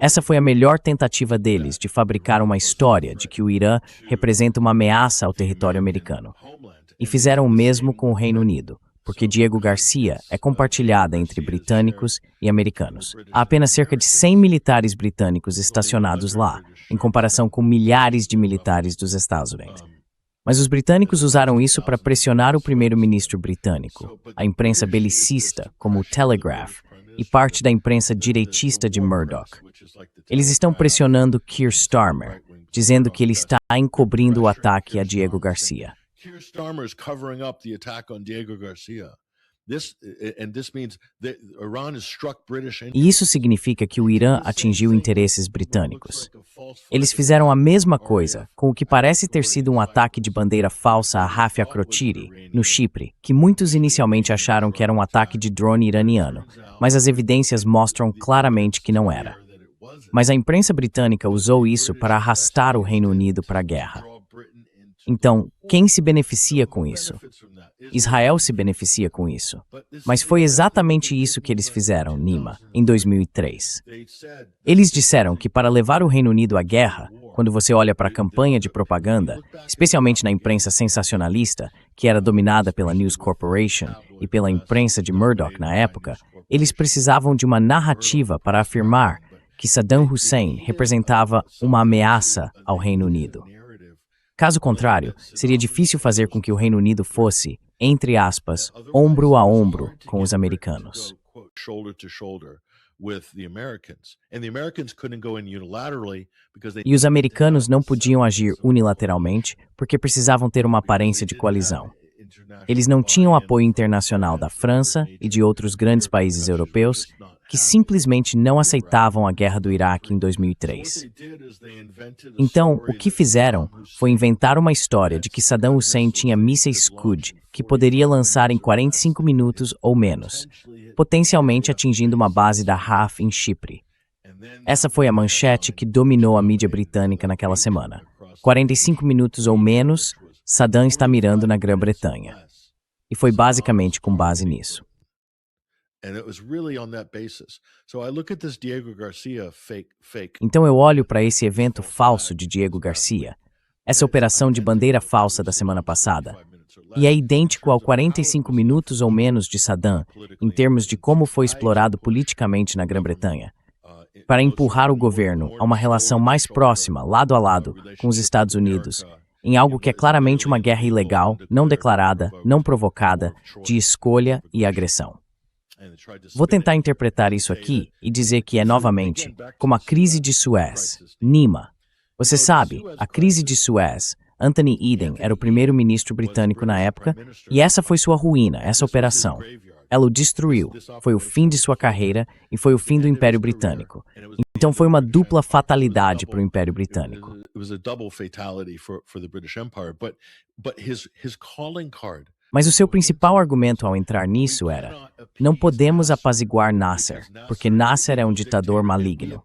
Speaker 2: Essa foi a melhor tentativa deles de fabricar uma história de que o Irã representa uma ameaça ao território americano. E fizeram o mesmo com o Reino Unido, porque Diego Garcia é compartilhada entre britânicos e americanos. Há apenas cerca de 100 militares britânicos estacionados lá, em comparação com milhares de militares dos Estados Unidos. Mas os britânicos usaram isso para pressionar o primeiro-ministro britânico, a imprensa belicista, como o Telegraph, e parte da imprensa direitista de Murdoch. Eles estão pressionando Keir Starmer, dizendo que ele está encobrindo o ataque a Diego Garcia.
Speaker 4: Keir Starmer is covering up the attack on Diego Garcia. This means that Iran has struck British
Speaker 2: E isso significa que o Irã atingiu interesses britânicos. Eles fizeram a mesma coisa com o que parece ter sido um ataque de bandeira falsa a Rafi Akrotiri, no Chipre, que muitos inicialmente acharam que era um ataque de drone iraniano, mas as evidências mostram claramente que não era. Mas a imprensa britânica usou isso para arrastar o Reino Unido para a guerra. Então, quem se beneficia com isso? Israel se beneficia com isso. Mas foi exatamente isso que eles fizeram, Nima, em 2003. Eles disseram que para levar o Reino Unido à guerra, quando você olha para a campanha de propaganda, especialmente na imprensa sensacionalista, que era dominada pela News Corporation e pela imprensa de Murdoch na época, eles precisavam de uma narrativa para afirmar que Saddam Hussein representava uma ameaça ao Reino Unido. Caso contrário, seria difícil fazer com que o Reino Unido fosse, entre aspas, ombro a ombro com os americanos. E os americanos não podiam agir unilateralmente porque precisavam ter uma aparência de coalizão. Eles não tinham apoio internacional da França e de outros grandes países europeus que simplesmente não aceitavam a guerra do Iraque em 2003. Então, o que fizeram foi inventar uma história de que Saddam Hussein tinha mísseis Scud que poderia lançar em 45 minutos ou menos, potencialmente atingindo uma base da RAF em Chipre. Essa foi a manchete que dominou a mídia britânica naquela semana. 45 minutos ou menos, Saddam está mirando na Grã-Bretanha. E foi basicamente com base nisso. Então eu olho para esse evento falso de Diego Garcia, essa operação de bandeira falsa da semana passada, e é idêntico ao 45 minutos ou menos de Saddam, em termos de como foi explorado politicamente na Grã-Bretanha, para empurrar o governo a uma relação mais próxima, lado a lado, com os Estados Unidos, em algo que é claramente uma guerra ilegal, não declarada, não provocada, de escolha e agressão. Vou tentar interpretar isso aqui e dizer que é novamente como a crise de Suez, Nima. Você sabe, a crise de Suez, Anthony Eden era o primeiro-ministro britânico na época e essa foi sua ruína, essa operação. Ela o destruiu, foi o fim de sua carreira e foi o fim do Império Britânico. Então foi uma dupla fatalidade para o Império Britânico. Mas o seu principal argumento ao entrar nisso era: não podemos apaziguar Nasser, porque Nasser é um ditador maligno.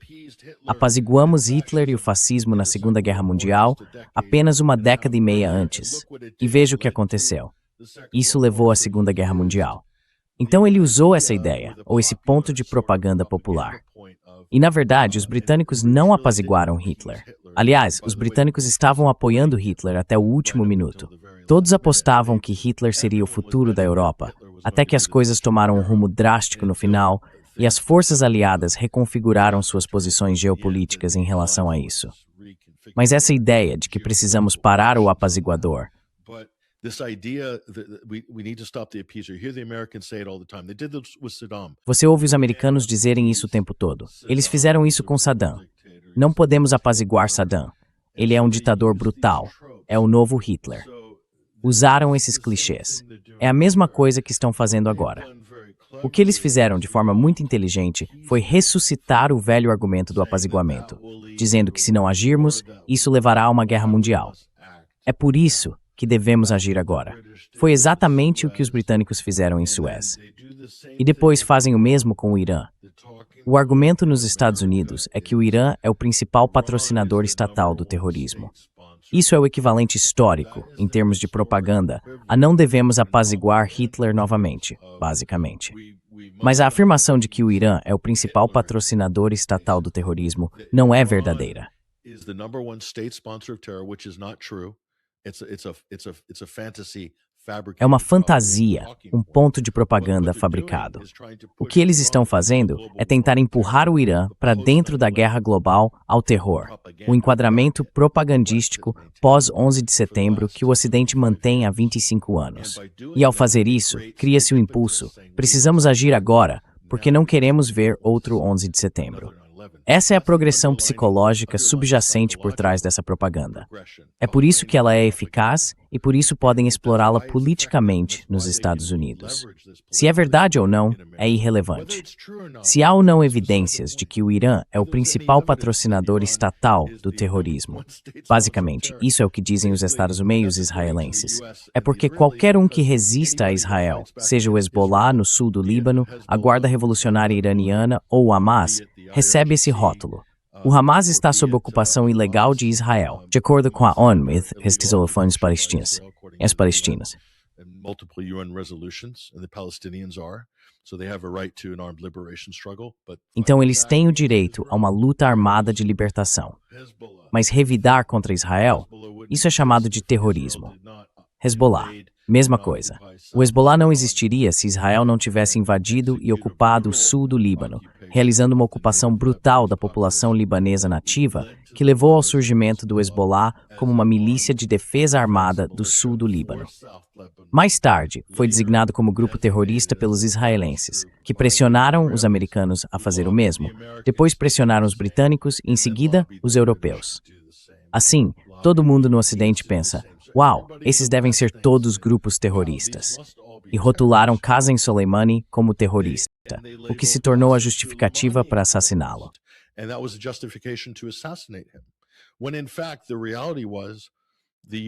Speaker 2: Apaziguamos Hitler e o fascismo na Segunda Guerra Mundial apenas uma década e meia antes. E veja o que aconteceu. Isso levou à Segunda Guerra Mundial. Então ele usou essa ideia, ou esse ponto de propaganda popular. E na verdade, os britânicos não apaziguaram Hitler. Aliás, os britânicos estavam apoiando Hitler até o último minuto. Todos apostavam que Hitler seria o futuro da Europa, até que as coisas tomaram um rumo drástico no final e as forças aliadas reconfiguraram suas posições geopolíticas em relação a isso. Mas essa ideia de que precisamos parar o apaziguador, você ouve os americanos dizerem isso o tempo todo. Eles fizeram isso com Saddam. Não podemos apaziguar Saddam. Ele é um ditador brutal. É o novo Hitler. Usaram esses clichês. É a mesma coisa que estão fazendo agora. O que eles fizeram de forma muito inteligente foi ressuscitar o velho argumento do apaziguamento, dizendo que se não agirmos, isso levará a uma guerra mundial. É por isso que devemos agir agora. Foi exatamente o que os britânicos fizeram em Suez. E depois fazem o mesmo com o Irã. O argumento nos Estados Unidos é que o Irã é o principal patrocinador estatal do terrorismo. Isso é o equivalente histórico, em termos de propaganda, a não devemos apaziguar Hitler novamente, basicamente. Mas a afirmação de que o Irã é o principal patrocinador estatal do terrorismo não é verdadeira. É uma fantasia, um ponto de propaganda fabricado. O que eles estão fazendo é tentar empurrar o Irã para dentro da guerra global ao terror, um enquadramento propagandístico pós-11 de setembro que o Ocidente mantém há 25 anos. E ao fazer isso, cria-se o impulso: precisamos agir agora, porque não queremos ver outro 11 de setembro. Essa é a progressão psicológica subjacente por trás dessa propaganda. É por isso que ela é eficaz e por isso podem explorá-la politicamente nos Estados Unidos. Se é verdade ou não, é irrelevante. Se há ou não evidências de que o Irã é o principal patrocinador estatal do terrorismo, basicamente, isso é o que dizem os Estados Unidos israelenses, é porque qualquer um que resista a Israel, seja o Hezbollah no sul do Líbano, a Guarda Revolucionária Iraniana ou o Hamas, recebe esse rótulo. O Hamas está sob ocupação ilegal de Israel, de acordo com a ONU e as resoluções palestinas. As palestinas. Então eles têm o direito a uma luta armada de libertação. Mas revidar contra Israel, isso é chamado de terrorismo. Hezbollah. Mesma coisa. O Hezbollah não existiria se Israel não tivesse invadido e ocupado o sul do Líbano, realizando uma ocupação brutal da população libanesa nativa, que levou ao surgimento do Hezbollah como uma milícia de defesa armada do sul do Líbano. Mais tarde, foi designado como grupo terrorista pelos israelenses, que pressionaram os americanos a fazer o mesmo, depois pressionaram os britânicos e, em seguida, os europeus. Assim, todo mundo no Ocidente pensa: uau, esses devem ser todos grupos terroristas. E rotularam Qasem Soleimani como terrorista, o que se tornou a justificativa para assassiná-lo.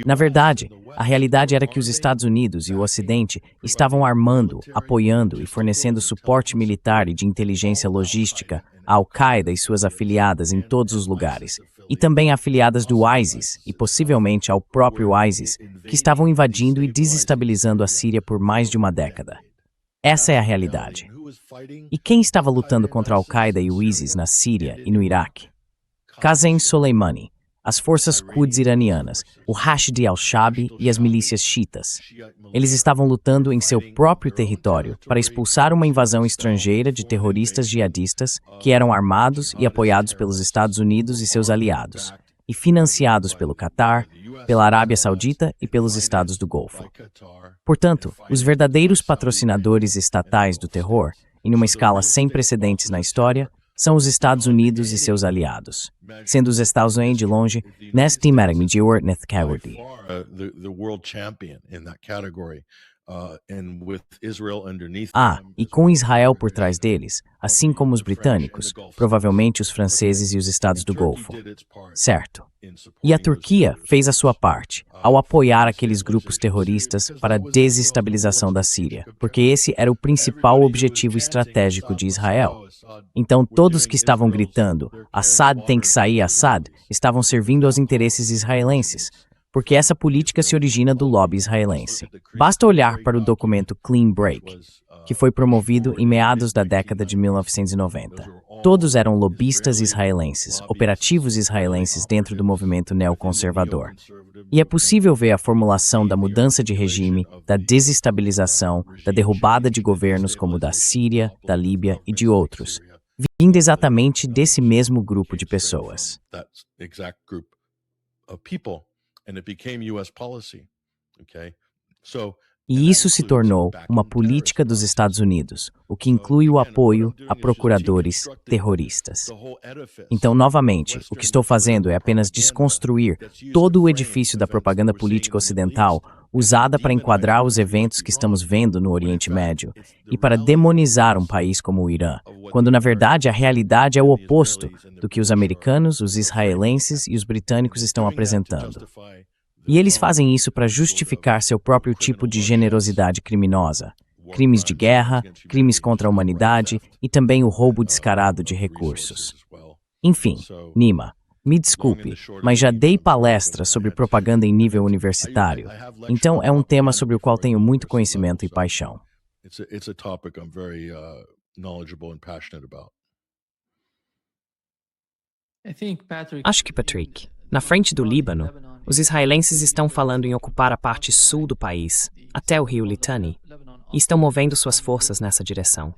Speaker 2: Na verdade, a realidade era que os Estados Unidos e o Ocidente estavam armando, apoiando e fornecendo suporte militar e de inteligência logística à Al-Qaeda e suas afiliadas em todos os lugares, e também afiliadas do ISIS e possivelmente ao próprio ISIS, que estavam invadindo e desestabilizando a Síria por mais de uma década. Essa é a realidade. E quem estava lutando contra a Al-Qaeda e o ISIS na Síria e no Iraque? Qasem Soleimani, as forças Quds iranianas, o Hashd al-Shaabi e as milícias xiitas. Eles estavam lutando em seu próprio território para expulsar uma invasão estrangeira de terroristas jihadistas que eram armados e apoiados pelos Estados Unidos e seus aliados, e financiados pelo Catar, pela Arábia Saudita e pelos Estados do Golfo. Portanto, os verdadeiros patrocinadores estatais do terror, em uma escala sem precedentes na história, são os Estados Unidos e seus aliados, sendo os Estados Unidos de longe neste maior nethcawrdi. E com Israel por trás deles, assim como os britânicos, provavelmente os franceses e os Estados do Golfo. Certo. E a Turquia fez a sua parte, ao apoiar aqueles grupos terroristas para a desestabilização da Síria, porque esse era o principal objetivo estratégico de Israel. Então todos que estavam gritando, Assad tem que sair, Assad, estavam servindo aos interesses israelenses, porque essa política se origina do lobby israelense. Basta olhar para o documento Clean Break, que foi promovido em meados da década de 1990. Todos eram lobistas israelenses, operativos israelenses dentro do movimento neoconservador. E é possível ver a formulação da mudança de regime, da desestabilização, da derrubada de governos como o da Síria, da Líbia e de outros, vindo exatamente desse mesmo grupo de pessoas. E isso se tornou uma política dos Estados Unidos, o que inclui o apoio a procuradores terroristas. Então, novamente, o que estou fazendo é apenas desconstruir todo o edifício da propaganda política ocidental usada para enquadrar os eventos que estamos vendo no Oriente Médio e para demonizar um país como o Irã, quando na verdade a realidade é o oposto do que os americanos, os israelenses e os britânicos estão apresentando. E eles fazem isso para justificar seu próprio tipo de generosidade criminosa, crimes de guerra, crimes contra a humanidade e também o roubo descarado de recursos. Enfim, Nima, me desculpe, mas já dei palestras sobre propaganda em nível universitário, então é um tema sobre o qual tenho muito conhecimento e paixão.
Speaker 1: Acho que, Patrick, na frente do Líbano, os israelenses estão falando em ocupar a parte sul do país, até o rio Litani, e estão movendo suas forças nessa direção.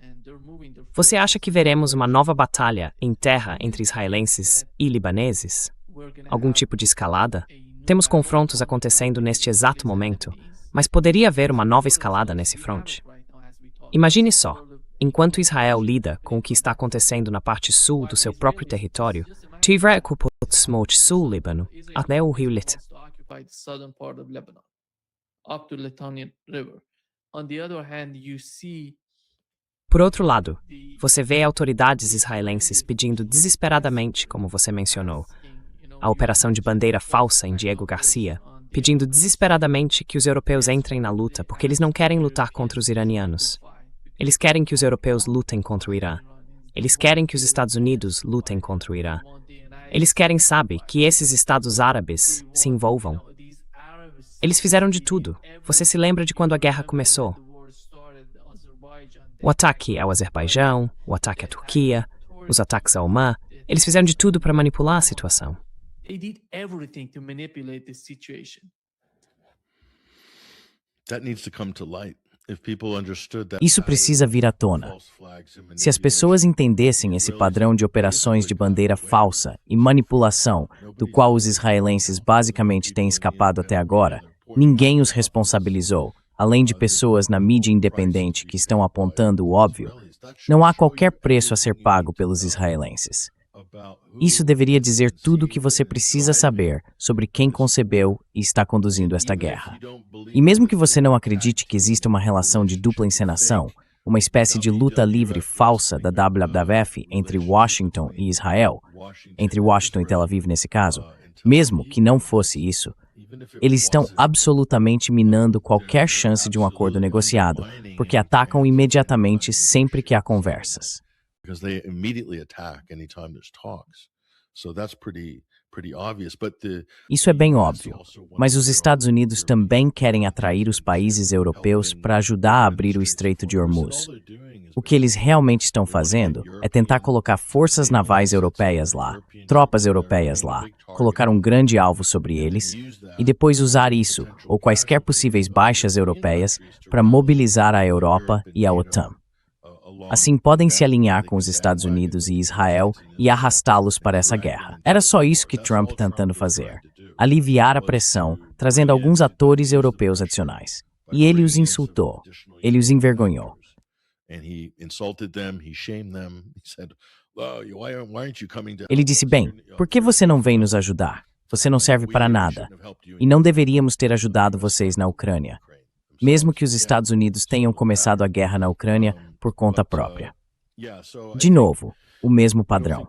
Speaker 1: Você acha que veremos uma nova batalha em terra entre israelenses e libaneses? Algum tipo de escalada? Temos confrontos acontecendo neste exato momento, mas poderia haver uma nova escalada nesse fronte. Imagine só, enquanto Israel lida com o que está acontecendo na parte sul do seu próprio território, tiver ocupado sul Líbano até o rio Lit. Por outro lado, você vê autoridades israelenses pedindo desesperadamente, como você mencionou, a operação de bandeira falsa em Diego Garcia, pedindo desesperadamente que os europeus entrem na luta porque eles não querem lutar contra os iranianos. Eles querem que os europeus lutem contra o Irã. Eles querem que os Estados Unidos lutem contra o Irã. Eles querem, sabe, que esses estados árabes se envolvam. Eles fizeram de tudo. Você se lembra de quando a guerra começou? O ataque ao Azerbaijão, o ataque à Turquia, os ataques ao Omã, eles fizeram de tudo para manipular a situação.
Speaker 2: Isso precisa vir à tona. Se as pessoas entendessem esse padrão de operações de bandeira falsa e manipulação, do qual os israelenses basicamente têm escapado até agora, ninguém os responsabilizou, além de pessoas na mídia independente que estão apontando o óbvio. Não há qualquer preço a ser pago pelos israelenses. Isso deveria dizer tudo o que você precisa saber sobre quem concebeu e está conduzindo esta guerra. E mesmo que você não acredite que exista uma relação de dupla encenação, uma espécie de luta livre falsa da WWF entre Washington e Israel, entre Washington e Tel Aviv nesse caso, mesmo que não fosse isso, eles estão absolutamente minando qualquer chance de um acordo negociado, porque atacam imediatamente sempre que há conversas. Isso é bem óbvio, mas os Estados Unidos também querem atrair os países europeus para ajudar a abrir o Estreito de Hormuz. O que eles realmente estão fazendo é tentar colocar forças navais europeias lá, tropas europeias lá, colocar um grande alvo sobre eles e depois usar isso, ou quaisquer possíveis baixas europeias, para mobilizar a Europa e a OTAN. Assim, podem se alinhar com os Estados Unidos e Israel e arrastá-los para essa guerra. Era só isso que Trump tentando fazer. Aliviar a pressão, trazendo alguns atores europeus adicionais. E ele os insultou. Ele os envergonhou. Ele disse, bem, por que você não vem nos ajudar? Você não serve para nada. E não deveríamos ter ajudado vocês na Ucrânia. Mesmo que os Estados Unidos tenham começado a guerra na Ucrânia por conta própria. De novo, o mesmo padrão.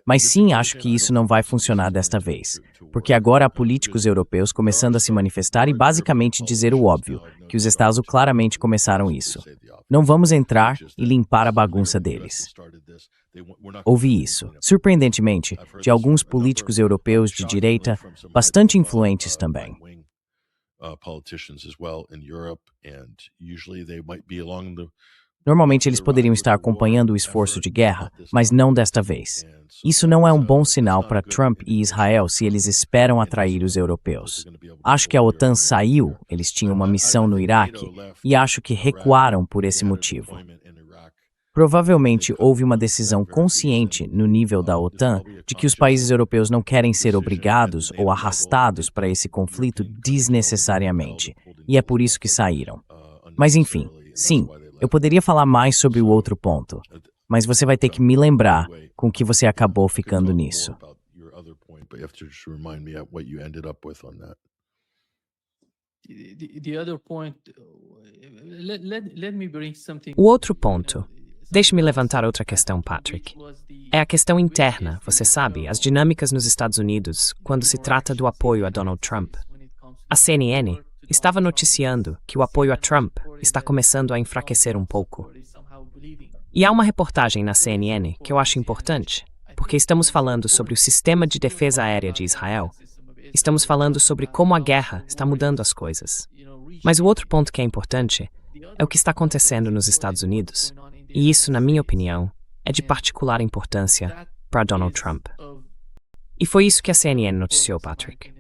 Speaker 2: Mas sim, acho que isso não vai funcionar desta vez, porque agora há políticos europeus começando a se manifestar e basicamente dizer o óbvio, que os Estados claramente começaram isso. Não vamos entrar e limpar a bagunça deles. Ouvi isso, surpreendentemente, de alguns políticos europeus de direita, bastante influentes também. Normalmente eles poderiam estar acompanhando o esforço de guerra, mas não desta vez. Isso não é um bom sinal para Trump e Israel se eles esperam atrair os europeus. Acho que a OTAN saiu, eles tinham uma missão no Iraque, e acho que recuaram por esse motivo. Provavelmente houve uma decisão consciente no nível da OTAN de que os países europeus não querem ser obrigados ou arrastados para esse conflito desnecessariamente, e é por isso que saíram. Mas enfim, sim, eu poderia falar mais sobre o outro ponto, mas você vai ter que me lembrar com o que você acabou ficando nisso.
Speaker 1: O outro ponto. Deixe-me levantar outra questão, Patrick. É a questão interna, você sabe, as dinâmicas nos Estados Unidos quando se trata do apoio a Donald Trump. A CNN estava noticiando que o apoio a Trump está começando a enfraquecer um pouco. E há uma reportagem na CNN que eu acho importante, porque estamos falando sobre o sistema de defesa aérea de Israel. Estamos falando sobre como a guerra está mudando as coisas. Mas o outro ponto que é importante é o que está acontecendo nos Estados Unidos. E isso, na minha opinião, é de particular importância para Donald Trump. E foi isso que a CNN noticiou, Patrick.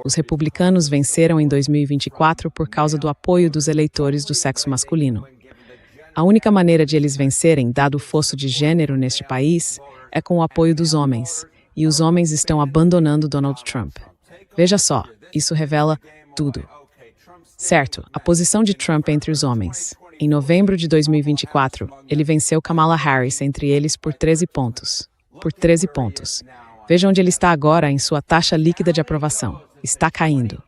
Speaker 3: Os republicanos venceram em 2024 por causa do apoio dos eleitores do sexo masculino. A única maneira de eles vencerem, dado o fosso de gênero neste país, é com o apoio dos homens. E os homens estão abandonando Donald Trump. Veja só, isso revela tudo. Certo, a posição de Trump entre os homens. Em novembro de 2024, ele venceu Kamala Harris entre eles por 13 pontos. Por 13 pontos. Veja onde ele está agora em sua taxa líquida de aprovação. Está caindo.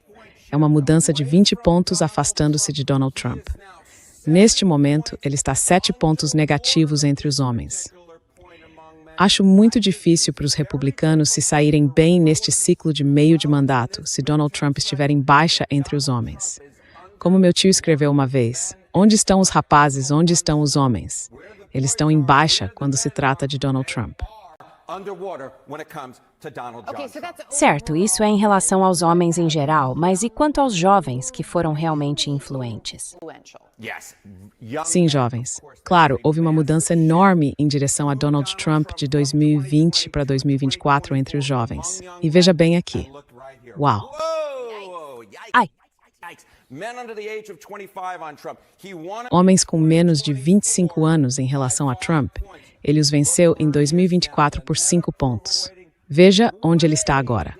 Speaker 3: É uma mudança de 20 pontos afastando-se de Donald Trump. Neste momento, ele está 7 pontos negativos entre os homens. Acho muito difícil para os republicanos se saírem bem neste ciclo de meio de mandato se Donald Trump estiver em baixa entre os homens. Como meu tio escreveu uma vez, onde estão os rapazes, onde estão os homens? Eles estão em baixa quando se trata de Donald Trump.
Speaker 6: Certo, isso é em relação aos homens em geral, mas e quanto aos jovens que foram realmente influentes?
Speaker 3: Sim, jovens. Claro, houve uma mudança enorme em direção a Donald Trump de 2020 para 2024 entre os jovens. E veja bem aqui. Uau!
Speaker 6: Ai,
Speaker 3: Homens com menos de 25 anos em relação a Trump, ele os venceu em 2024 por 5 pontos. Veja onde ele está agora.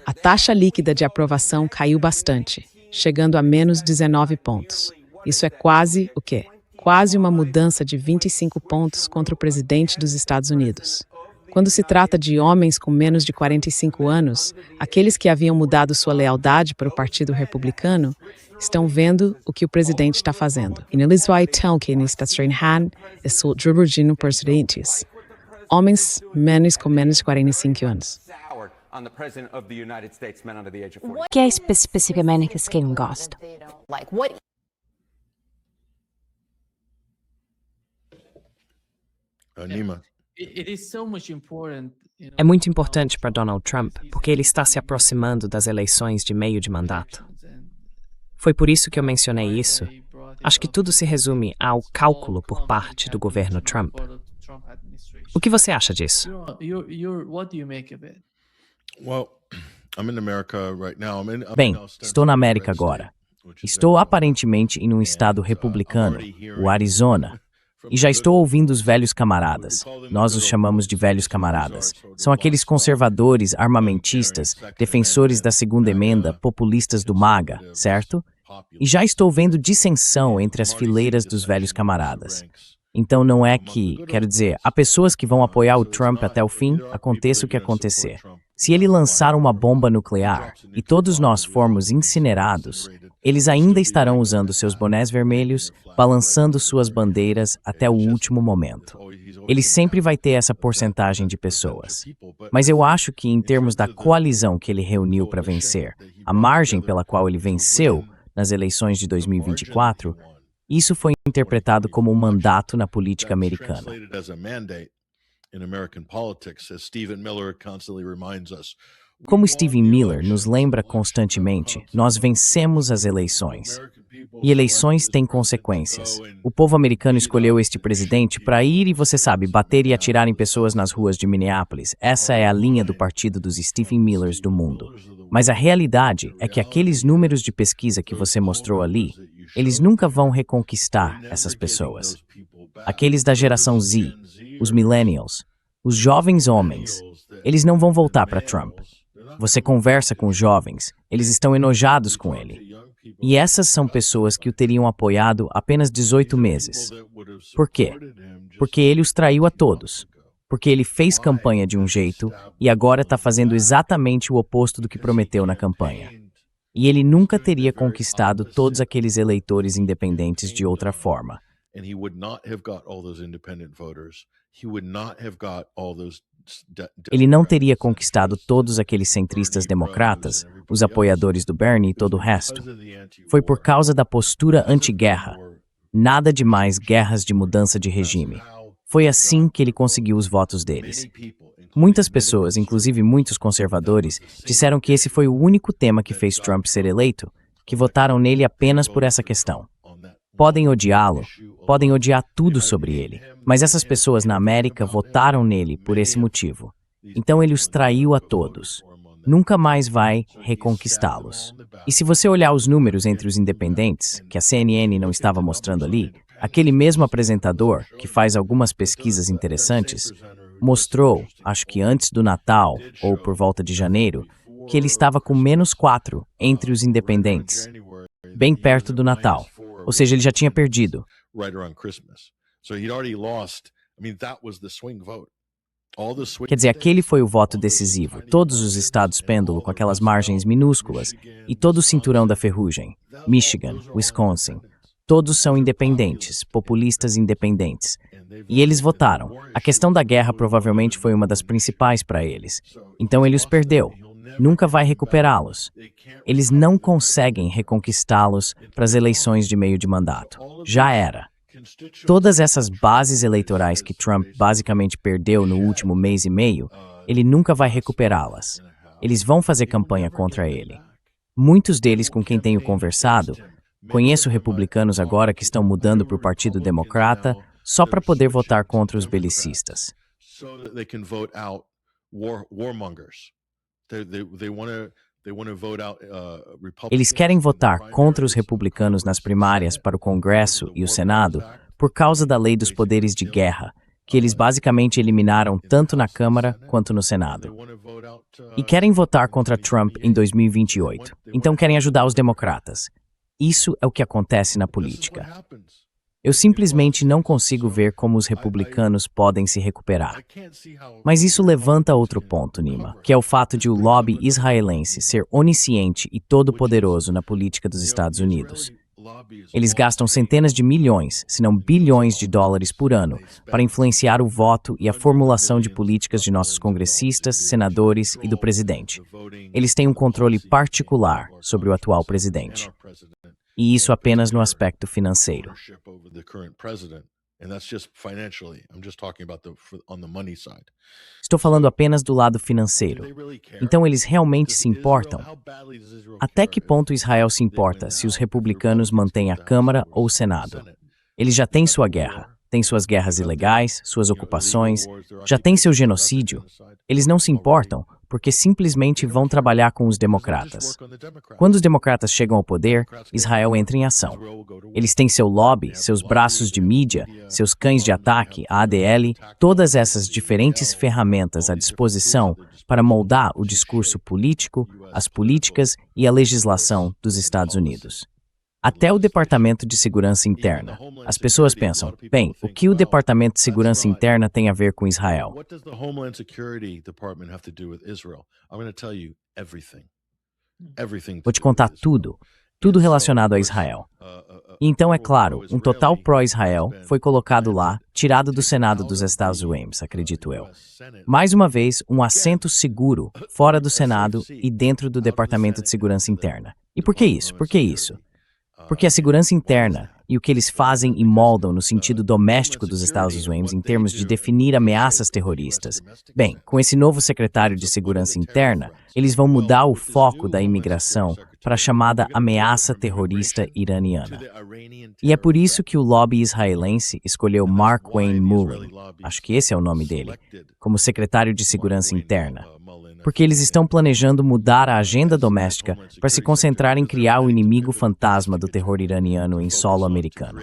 Speaker 3: A taxa líquida de aprovação caiu bastante, chegando a menos 19 pontos. Isso é quase o quê? Quase uma mudança de 25 pontos contra o presidente dos Estados Unidos. Quando se trata de homens com menos de 45 anos, aqueles que haviam mudado sua lealdade para o Partido Republicano estão vendo o que o presidente está fazendo. E eles vão então que está estranhando é sua divergência presidentes. Homens menos com menos de 45 anos.
Speaker 6: o que é especificamente que quem gosta?
Speaker 4: Nima.
Speaker 1: É muito importante para Donald Trump porque ele está se aproximando das eleições de meio de mandato. Foi por isso que eu mencionei isso. Acho que tudo se resume ao cálculo por parte do governo Trump. O que você acha disso?
Speaker 2: Bem, estou na América agora. Estou aparentemente em um estado republicano, o Arizona. E já estou ouvindo os velhos camaradas. Nós os chamamos de velhos camaradas. São aqueles conservadores, armamentistas, defensores da Segunda Emenda, populistas do MAGA, certo? E já estou vendo dissensão entre as fileiras dos velhos camaradas. Então não é que, quero dizer, há pessoas que vão apoiar o Trump até o fim, aconteça o que acontecer. Se ele lançar uma bomba nuclear e todos nós formos incinerados, eles ainda estarão usando seus bonés vermelhos, balançando suas bandeiras até o último momento. Ele sempre vai ter essa porcentagem de pessoas. Mas eu acho que, em termos da coalizão que ele reuniu para vencer, a margem pela qual ele venceu nas eleições de 2024, isso foi interpretado como um mandato na política americana. Como Stephen Miller nos lembra constantemente, nós vencemos as eleições. E eleições têm consequências. O povo americano escolheu este presidente para ir e, você sabe, bater e atirar em pessoas nas ruas de Minneapolis. Essa é a linha do partido dos Stephen Millers do mundo. Mas a realidade é que aqueles números de pesquisa que você mostrou ali, eles nunca vão reconquistar essas pessoas. Aqueles da geração Z, os millennials, os jovens homens, eles não vão voltar para Trump. Você conversa com os jovens, eles estão enojados com ele. E essas são pessoas que o teriam apoiado apenas 18 meses. Por quê? Porque ele os traiu a todos. Porque ele fez campanha de um jeito e agora está fazendo exatamente o oposto do que prometeu na campanha. E ele nunca teria conquistado todos aqueles eleitores independentes de outra forma. Ele não teria conquistado todos aqueles centristas democratas, os apoiadores do Bernie e todo o resto. Foi por causa da postura anti-guerra. Nada de mais guerras de mudança de regime. Foi assim que ele conseguiu os votos deles. Muitas pessoas, inclusive muitos conservadores, disseram que esse foi o único tema que fez Trump ser eleito, que votaram nele apenas por essa questão. Podem odiá-lo, podem odiar tudo sobre ele, mas essas pessoas na América votaram nele por esse motivo. Então ele os traiu a todos. Nunca mais vai reconquistá-los. E se você olhar os números entre os independentes, que a CNN não estava mostrando ali, aquele mesmo apresentador, que faz algumas pesquisas interessantes, mostrou, acho que antes do Natal, ou por volta de janeiro, que ele estava com -4 entre os independentes, bem perto do Natal. Ou seja, ele já tinha perdido. Quer dizer, aquele foi o voto decisivo. Todos os estados pêndulo com aquelas margens minúsculas e todo o cinturão da ferrugem. Michigan, Wisconsin. Todos são independentes, populistas independentes. E eles votaram. A questão da guerra provavelmente foi uma das principais para eles. Então ele os perdeu. Nunca vai recuperá-los. Eles não conseguem reconquistá-los para as eleições de meio de mandato. Já era. Todas essas bases eleitorais que Trump basicamente perdeu no último mês e meio, ele nunca vai recuperá-las. Eles vão fazer campanha contra ele. Muitos deles com quem tenho conversado, conheço republicanos agora que estão mudando para o Partido Democrata só para poder votar contra os belicistas. Eles querem votar contra os republicanos nas primárias para o Congresso e o Senado por causa da lei dos poderes de guerra, que eles basicamente eliminaram tanto na Câmara quanto no Senado. E querem votar contra Trump em 2028. Então querem ajudar os democratas. Isso é o que acontece na política. Eu simplesmente não consigo ver como os republicanos podem se recuperar. Mas isso levanta outro ponto, Nima, que é o fato de o lobby israelense ser onisciente e todo-poderoso na política dos Estados Unidos. Eles gastam centenas de milhões, se não bilhões de dólares por ano para influenciar o voto e a formulação de políticas de nossos congressistas, senadores e do presidente. Eles têm um controle particular sobre o atual presidente. E isso apenas no aspecto financeiro. Estou falando apenas do lado financeiro. Então eles realmente se importam? Até que ponto Israel se importa se os republicanos mantêm a Câmara ou o Senado? Eles já têm sua guerra, têm suas guerras ilegais, suas ocupações, já têm seu genocídio. Eles não se importam porque simplesmente vão trabalhar com os democratas. Quando os democratas chegam ao poder, Israel entra em ação. Eles têm seu lobby, seus braços de mídia, seus cães de ataque, a ADL, todas essas diferentes ferramentas à disposição para moldar o discurso político, as políticas e a legislação dos Estados Unidos. Até o Departamento de Segurança Interna. As pessoas pensam, bem, o que o Departamento de Segurança Interna tem a ver com Israel? Vou te contar tudo, tudo relacionado a Israel. E então, é claro, um total pró-Israel foi colocado lá, tirado do Senado dos Estados Unidos, acredito eu. Mais uma vez, um assento seguro, fora do Senado e dentro do Departamento de Segurança Interna. E por que isso? Por que isso? Porque a segurança interna e o que eles fazem e moldam no sentido doméstico dos Estados Unidos em termos de definir ameaças terroristas. Bem, com esse novo secretário de Segurança Interna, eles vão mudar o foco da imigração para a chamada ameaça terrorista iraniana. E é por isso que o lobby israelense escolheu Mark Wayne Mullen, acho que esse é o nome dele, como secretário de Segurança Interna. Porque eles estão planejando mudar a agenda doméstica para se concentrar em criar o inimigo fantasma do terror iraniano em solo americano.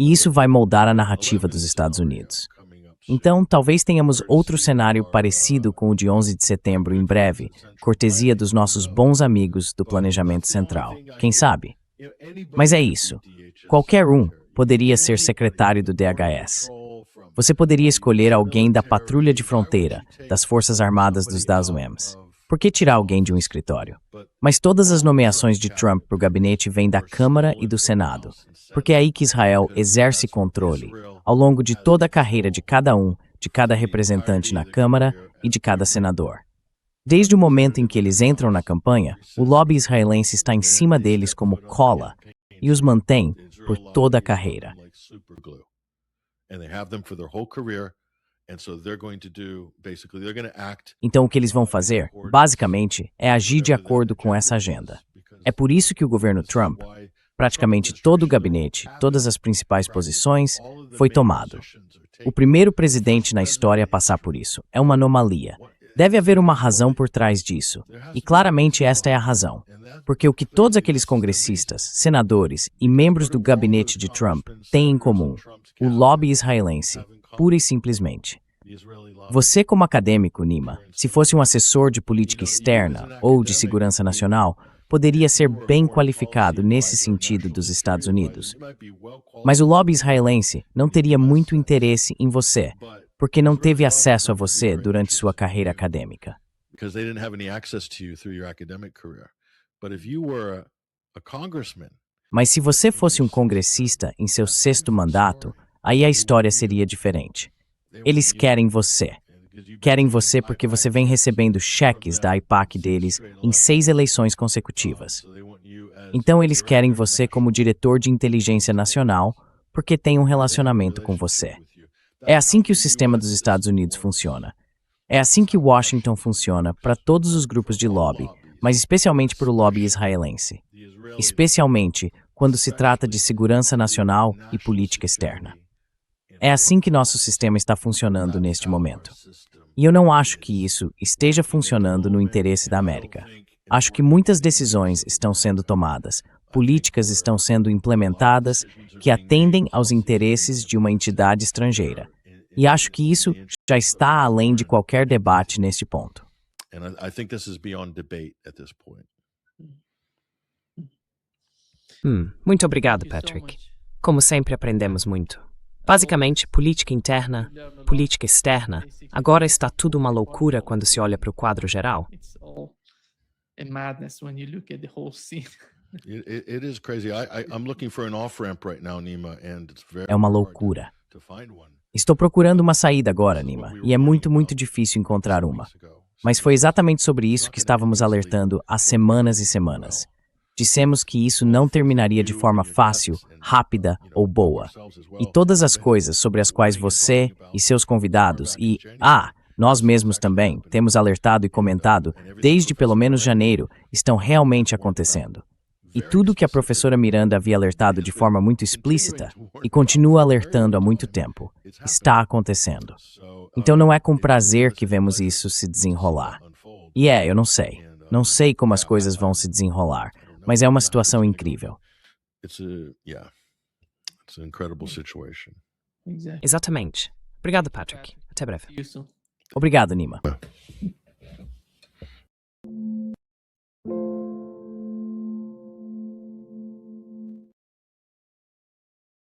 Speaker 2: E isso vai moldar a narrativa dos Estados Unidos. Então, talvez tenhamos outro cenário parecido com o de 11 de setembro em breve, cortesia dos nossos bons amigos do Planejamento Central. Quem sabe? Mas é isso. Qualquer um poderia ser secretário do DHS. Você poderia escolher alguém da Patrulha de Fronteira, das Forças Armadas dos Estados Unidos. Por que tirar alguém de um escritório? Mas todas as nomeações de Trump para o gabinete vêm da Câmara e do Senado, porque é aí que Israel exerce controle, ao longo de toda a carreira de cada representante na Câmara e de cada senador. Desde o momento em que eles entram na campanha, o lobby israelense está em cima deles como cola e os mantém por toda a carreira. Então o que eles vão fazer, basicamente, é agir de acordo com essa agenda. É por isso que o governo Trump, praticamente todo o gabinete, todas as principais posições, foi tomado. O primeiro presidente na história a passar por isso. É uma anomalia. Deve haver uma razão por trás disso. E claramente esta é a razão. Porque o que todos aqueles congressistas, senadores e membros do gabinete de Trump têm em comum, o lobby israelense, pura e simplesmente. Você, como acadêmico, Nima, se fosse um assessor de política externa ou de segurança nacional, poderia ser bem qualificado nesse sentido dos Estados Unidos. Mas o lobby israelense não teria muito interesse em você, porque não teve acesso a você durante sua carreira acadêmica. Mas se você fosse um congressista em seu 6º mandato, aí a história seria diferente. Eles querem você. Querem você porque você vem recebendo cheques da AIPAC deles em 6 eleições consecutivas. Então eles querem você como diretor de inteligência nacional porque tem um relacionamento com você. É assim que o sistema dos Estados Unidos funciona. É assim que Washington funciona para todos os grupos de lobby, mas especialmente para o lobby israelense. Especialmente quando se trata de segurança nacional e política externa. É assim que nosso sistema está funcionando neste momento. E eu não acho que isso esteja funcionando no interesse da América. Acho que muitas decisões estão sendo tomadas, políticas estão sendo implementadas que atendem aos interesses de uma entidade estrangeira. E acho que isso já está além de qualquer debate neste ponto.
Speaker 1: Muito obrigado, Patrick. Como sempre, aprendemos muito. Basicamente, política interna, política externa, agora está tudo uma loucura quando se olha para o quadro geral.
Speaker 2: É uma loucura. Estou procurando uma saída agora, Nima, e é muito, muito difícil encontrar uma. Mas foi exatamente sobre isso que estávamos alertando há semanas e semanas. Dissemos que isso não terminaria de forma fácil, rápida ou boa. E todas as coisas sobre as quais você e seus convidados nós mesmos também temos alertado e comentado desde pelo menos janeiro estão realmente acontecendo. E tudo que a professora Miranda havia alertado de forma muito explícita e continua alertando há muito tempo, está acontecendo. Então não é com prazer que vemos isso se desenrolar. E eu não sei. Não sei como as coisas vão se desenrolar, mas é uma situação incrível.
Speaker 1: Exatamente. Obrigado, Patrick. Até breve.
Speaker 2: Obrigado, Nima.